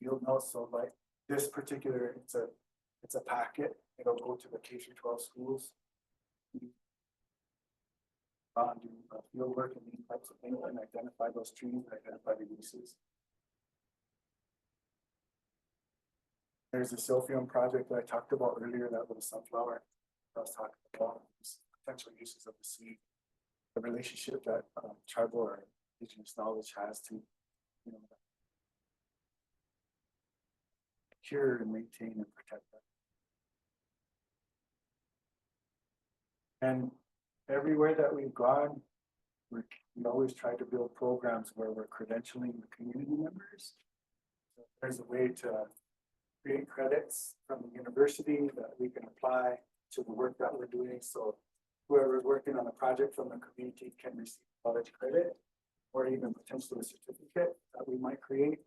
Field notes, so like this particular, it's a packet, it'll go to the K-12 schools. Do field work and these types of things and identify those trees, identify the uses. There's a Silphium project that I talked about earlier, that was sunflower. I was talking about potential uses of the seed, the relationship that tribal or indigenous knowledge has to, you know, cure and maintain and protect that. And everywhere that we've gone, we always try to build programs where we're credentialing the community members. So there's a way to create credits from the university that we can apply to the work that we're doing. So whoever's working on a project from the community can receive college credit or even potentially a certificate that we might create.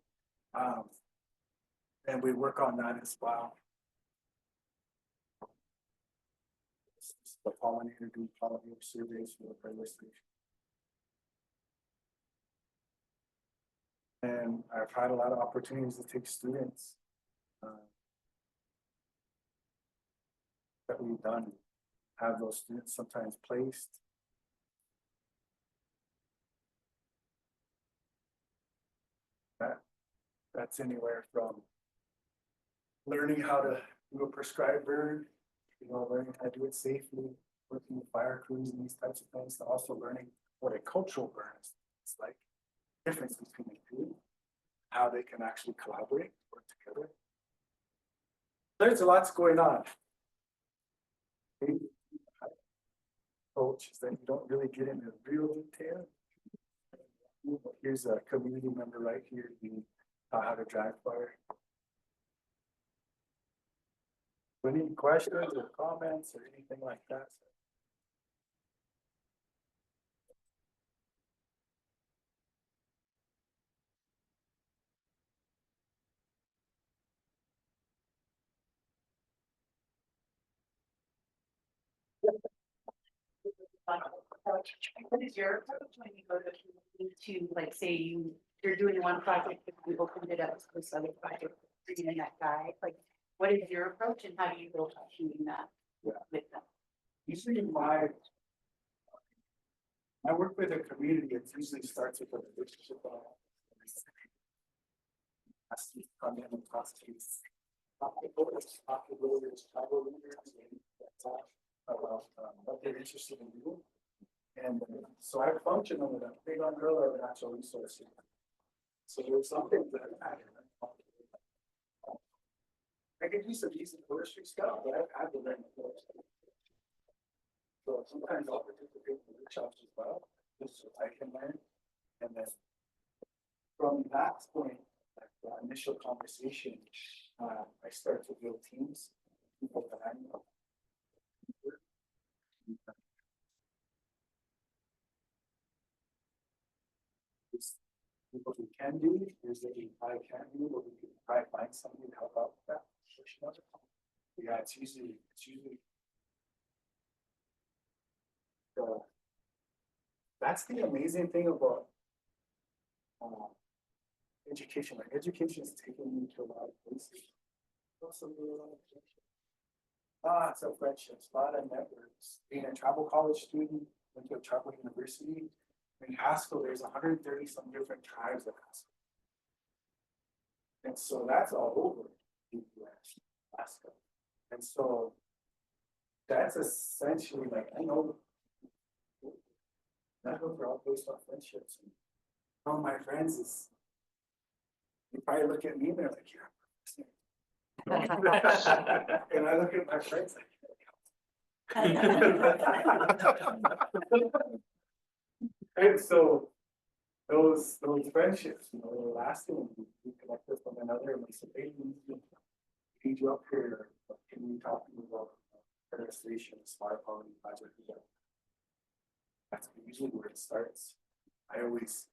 And we work on that as well. The pollinator do pollinator surveys for the radio station. And I've had a lot of opportunities to take students that we've done, have those students sometimes placed. That's anywhere from learning how to do a prescribed burn, you know, learning how to do it safely, working with fire crews and these types of things, to also learning what a cultural burn is. It's like difference between the two, how they can actually collaborate, work together. There's lots going on. Approach is that you don't really get into real detail. Here's a community member right here who taught how to drag fire. Any questions or comments or anything like that? What is your approach when you go to the community to, like, say you're doing one project, but you opened it up to this other project, bringing in that guy, like, what is your approach and how do you go about shooting that with them? Usually I work with a community, it usually starts with a relationship. Has to come in and talk to tribal leaders, about what they're interested in doing. And so I function under that big umbrella of natural resources. So there's something that I could do some decent forestry stuff, but I've had to learn the forestry. So sometimes I'll participate in workshops as well, just so I can learn. And then from that point, like the initial conversation, I start to build teams, people that I know. What we can do is that I can do, what we can try to find somebody to help out with that. Yeah, it's usually that's the amazing thing about education, like education is taking me to a lot of places. Also, lots of friendships, a lot of networks. Being a travel college student, went to a travel university. In Haskell, there's 130 some different tribes at Haskell. And so that's all over the US, Alaska. And so that's essentially like, I know that those are all based on friendships. And one of my friends is, they probably look at me and they're like, yeah. And I look at my friends like, and so those friendships, you know, they're lasting. We connect with one another and we say, hey, we need you up here. Can we talk to you about administration, smart quality project? That's usually where it starts. I always.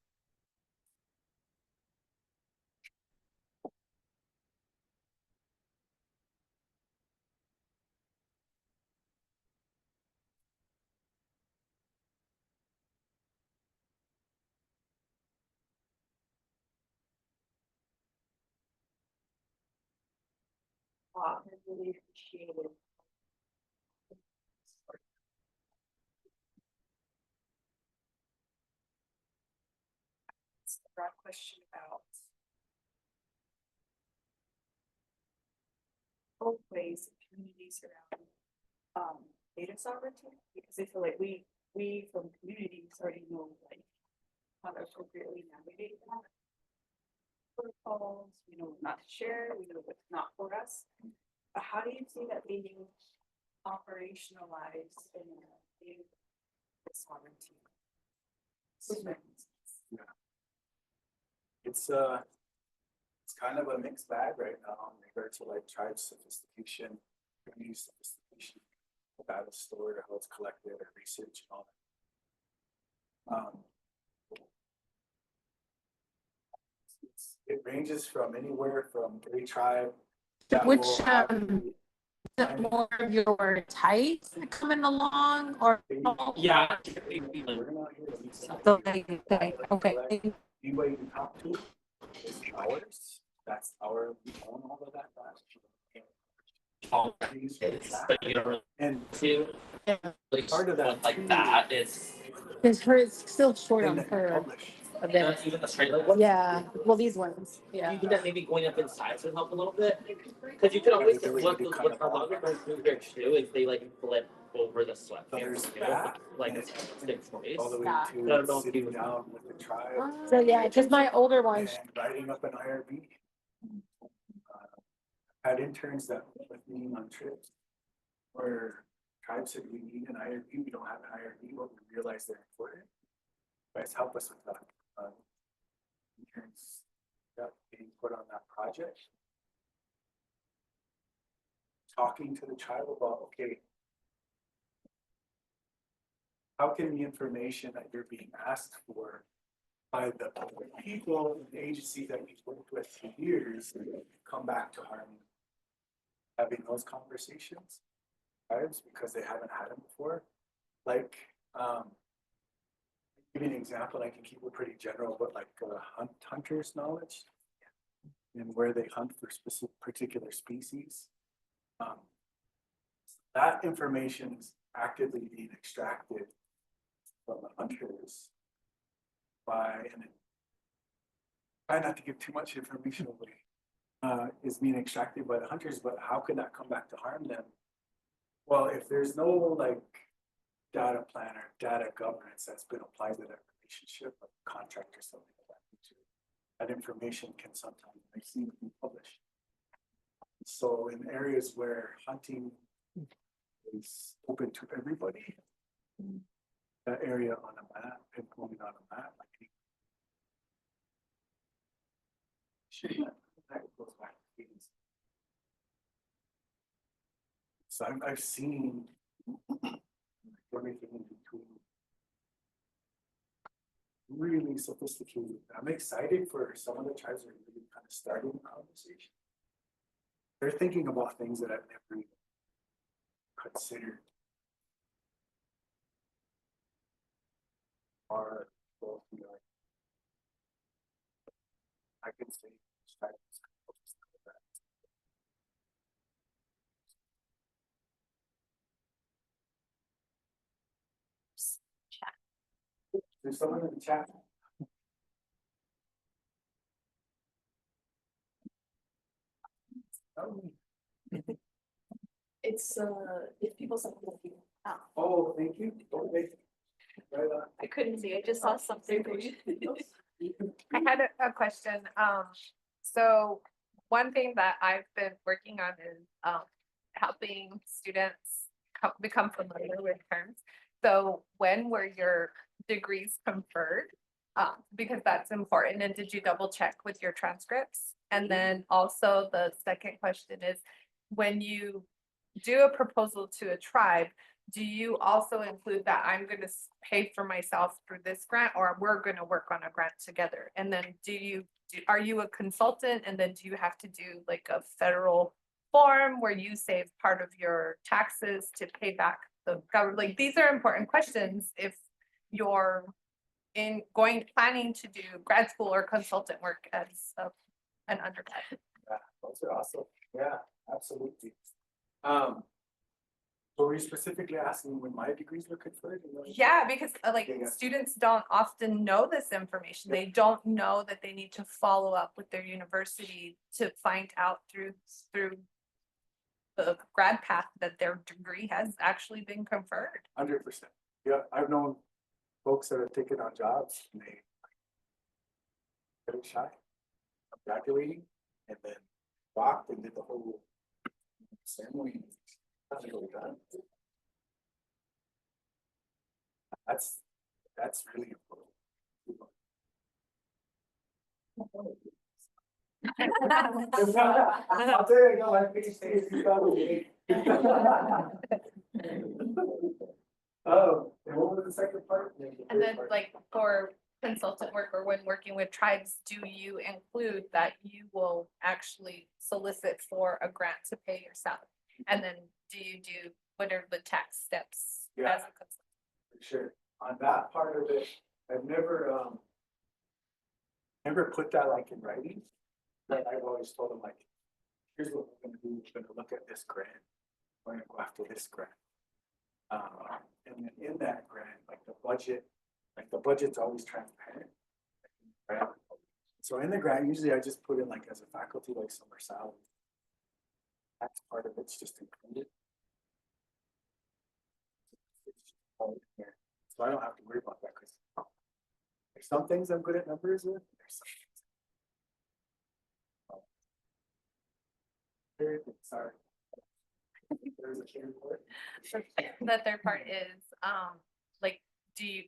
Wow, I really appreciate it. It's a broad question about both ways of communities around data sovereignty, because I feel like we from communities already know like how to appropriately navigate that. Protocols, we know what not to share, we know what's not for us. But how do you see that being operationalized in data sovereignty? It's kind of a mixed bag right now in regard to like tribe sophistication, community sophistication, how it's stored, how it's collected, or research and all that. It ranges from anywhere from a tribe. Which is it more of your types coming along or Yeah. okay. Anybody you talk to is ours. That's our, we own all of that. But you don't really And to like part of that like too that is Because hers still short in on that her publish. a bit. even the straight leg one. Yeah, well, these ones, Do yeah. you think that maybe going up in size would help a little bit? Because you could always The ability what to the, cut what them our off. longer ones do here too is they like flip over the sweat. So there's you that, like and it's six ways. all the way Yeah. I don't know to if sitting you- down with the tribe So yeah, just my older and ones. writing up an IRB. Had interns that went with me on trips where tribes said we need an IRB, we don't have an IRB, but we realize they're important. You guys help us with that. Interns that being put on that project. Talking to the tribe about, okay, how can the information that you're being asked for by the people and the agencies that we've worked with for years come back to harmony? Having those conversations, tribes, because they haven't had them before. Like, give you an example, I can keep it pretty general, but like hunters' knowledge and where they hunt for specific particular species. That information is actively being extracted from the hunters by, and try not to give too much information away, is being extracted by the hunters, but how could that come back to harm them? Well, if there's no like data plan or data governance that's been applied to that relationship, like contract or something like that nature, that information can sometimes be seen and published. So in areas where hunting is open to everybody, that area on a map, pinpointed on a map, like that goes back to these. So I've seen everything in between. Really sophisticated. I'm excited for some of the tribes that are really kind of starting the conversation. They're thinking about things that I've never even considered. Are both, you know, I can say. There's someone in the chat. It's, if people send me. Oh, thank you. Okay. Right on. I couldn't see, I just saw something. I had a question. So one thing that I've been working on is, helping students become familiar with terms. So when were your degrees conferred? Because that's important. And did you double check with your transcripts? And then also the second question is, when you do a proposal to a tribe, do you also include that I'm gonna pay for myself through this grant, or we're gonna work on a grant together? And then are you a consultant, and then do you have to do like a federal form where you save part of your taxes to pay back the government? Like, these are important questions if you're planning to do grad school or consultant work as an undergrad. Yeah, those are awesome. Yeah, absolutely. So were you specifically asking when my degrees were conferred? Yeah, because like Yeah. students don't often know this information. They don't know that they need to follow up with their university to find out through the grad path that their degree has actually been conferred. 100%. Yeah, I've known folks that have taken on jobs and they very shy of graduating and then walked and did the whole ceremony. That's really done. That's really important. I'll tell you, no, I finished in 2008. Oh, and what was the second part? And then like for consultant work or when working with tribes, do you include that you will actually solicit for a grant to pay yourself? And then what are the tax steps Yeah. as a consultant? For sure. On that part of it, I've never put that like in writing. But I've always told them like, here's what we're gonna do, we're gonna look at this grant, we're gonna go after this grant. And then in that grant, like the budget's always transparent. Right? So in the grant, usually I just put in like as a faculty, like summer salary. That's part of it's just included. So I don't have to worry about that because there's some things I'm good at numbers with. There's some things. Sorry. There's a third part. The third part is, like,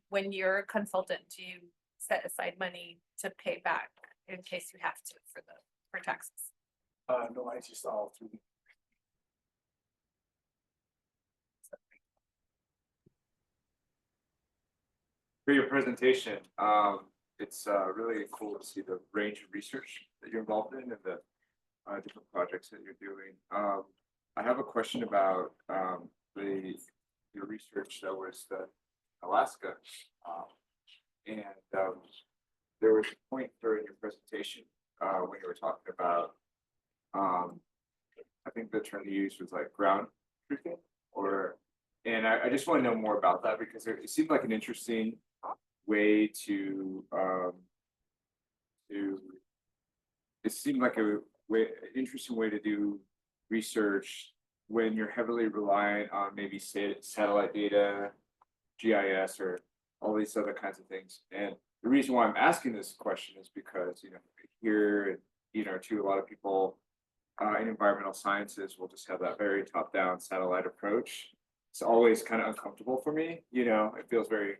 when you're a consultant, do you set aside money to pay back in case you have to for taxes? No, I just all through. For your presentation, it's really cool to see the range of research that you're involved in and the different projects that you're doing. I have a question about your research that was the Alaska, and there was a point during your presentation when you were talking about, I think the term you used was like ground truthing, and I just want to know more about that because it seemed like an interesting way it seemed like an interesting way to do research when you're heavily reliant on maybe satellite data, GIS, or all these other kinds of things. And the reason why I'm asking this question is because, here, too, a lot of people in environmental sciences will just have that very top-down satellite approach. It's always kind of uncomfortable for me. It feels very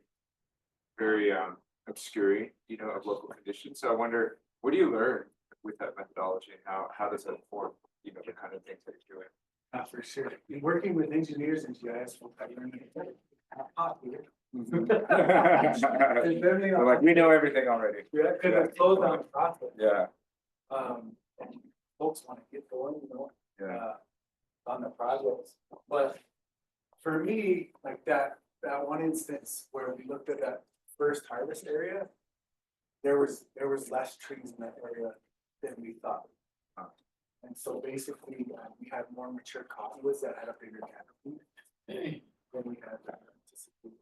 obscuring, of local conditions. So I wonder, what do you learn with that methodology, and how does that inform, the kind of things that you're doing? For sure. In working with engineers and GIS, I learned hot here. We're like, we know everything already. Yeah, because it's slow down process. Yeah. And folks want to get going, Yeah. on the projects. But for me, like that one instance where we looked at that first harvest area, there was less trees in that area than we thought. And so basically, we had more mature cottonwoods that had a bigger canopy than we had anticipated.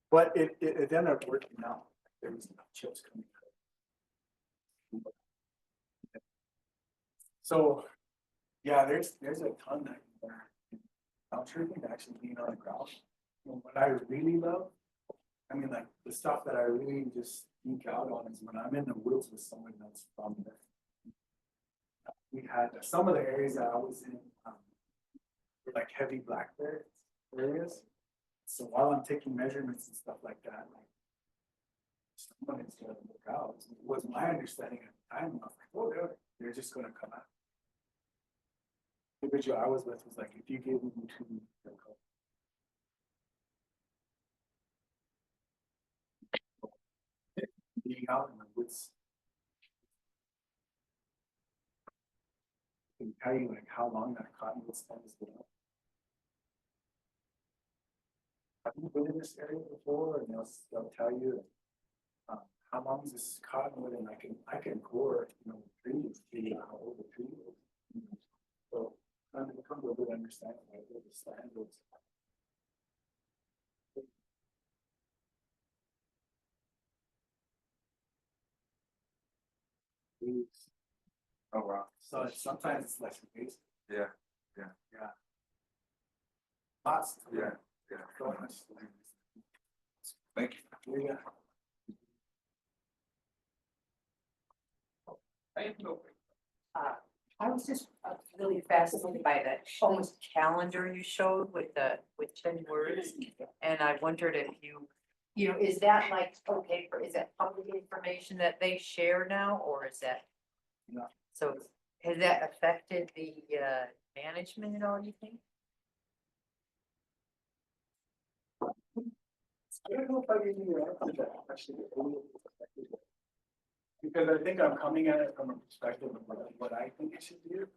But it ended up working out. There was enough chips coming out. So, yeah, there's a ton that I'm sure you can actually being on the ground. And what I really love, I mean, like the stuff that I really just geek out on is when I'm in the woods with someone that's from there. We had some of the areas that I was in, were like heavy black bear areas. So while I'm taking measurements and stuff like that, like someone is gonna look out. It was my understanding at the time. I was like, oh, they're just gonna come out. The individual I was with was like, if you gave me two, they'll come. Being out in the woods. I can tell you like how long that cottonwood stand has been up. Have you been in this area before? And they'll tell you how long is this cottonwood, and I can core, trees, see how old the tree is. So I'm gonna come to a good understanding of where the stand is. Oh, wow. So sometimes it's less invasive. Yeah. Yeah. Lots. Yeah. So much. Thank you. Yeah. I was just really fascinated by that almost calendar you showed with 10 words. And I wondered if is that like, okay, is that public information that they share now, or is that? No. So has that affected the management at all, you think? I don't know if I can even answer that, actually. Because I think I'm coming at it from a perspective of what I think it should do.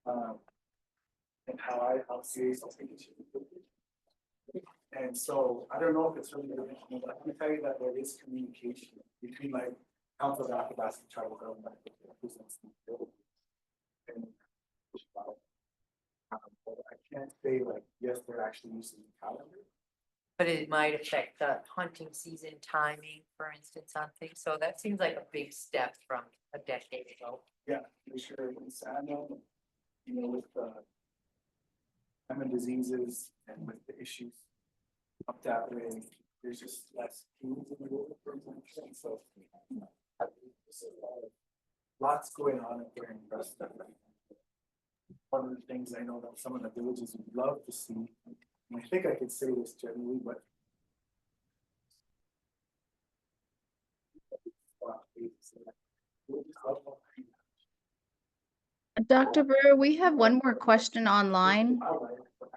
And how serious I think it should be. And so I don't know if it's really, but I can tell you that there is communication between like Council of Athabasca Tribal Government that represents the building. And but I can't say like, yes, they're actually using the calendar. But it might affect the hunting season timing, for instance, on things. So that seems like a big step from a decade ago. Yeah, for sure. In Sano, with common diseases and with the issues up that way, there's just less teams in the world, for example. So lots going on up there in Preston. One of the things I know that some of the villages would love to see, and I think I could say this generally, but Dr. Brewer, we have one more question online.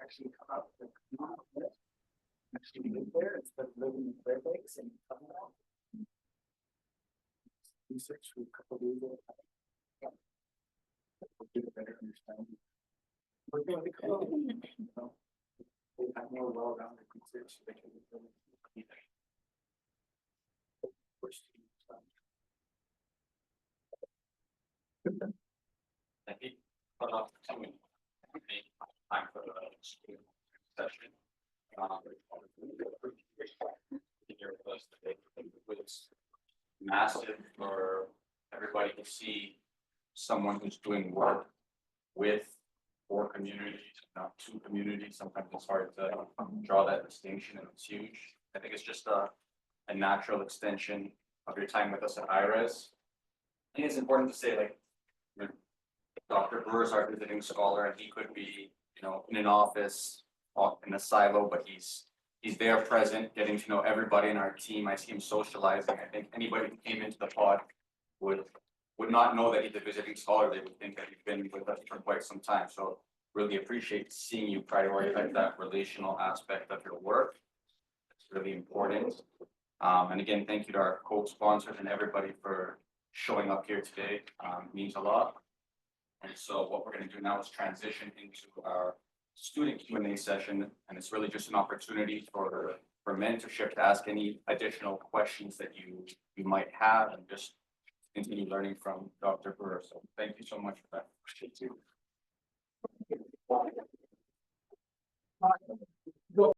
actually come out actually live there instead of living in Fairbanks and come out. Research for a couple of days ago. Get a better understanding. We're going to come, they have more well-rounded research. They can really Thank you. Time for the student session. Here with us today, it's massive for everybody to see someone who's doing work with 4 communities, not 2 communities. Sometimes it's hard to draw that distinction, and it's huge. I think it's just a natural extension of your time with us at IRES. I think it's important to say, like, Dr. Brewer is our visiting scholar, and he could be, in an office, in a silo, but he's there present, getting to know everybody in our team. I see him socializing. I think anybody who came into the pod would not know that he's a visiting scholar. They would think that he's been with us for quite some time. So really appreciate seeing you prioritize that relational aspect of your work. It's really important. And again, thank you to our co-sponsors and everybody for showing up here today. It means a lot. And so what we're going to do now is transition into our student Q&A session, and it's really just an opportunity for mentorship to ask any additional questions that you might have, and just continue learning from Dr. Brewer. So thank you so much for that.